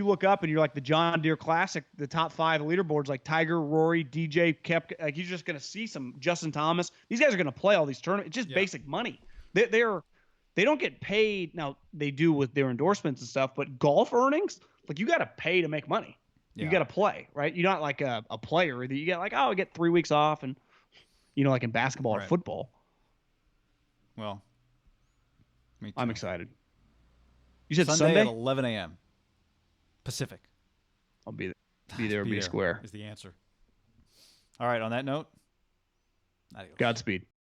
look up and you're like the John Deere Classic, the top 5 leaderboards like Tiger, Rory, DJ, Koepka, like you're just going to see some Justin Thomas. These guys are going to play all these tournaments. It's just basic money. They don't get paid. Now they do with their endorsements and stuff, but golf earnings, like you got to pay to make money. You got to play, right? You're not like a player that you get like, oh, I get 3 weeks off and like in basketball or football. Well, I'm excited. You said Sunday at 11 a.m. Pacific. I'll be there. Be square. Is the answer. All right. On that note, adios. Godspeed.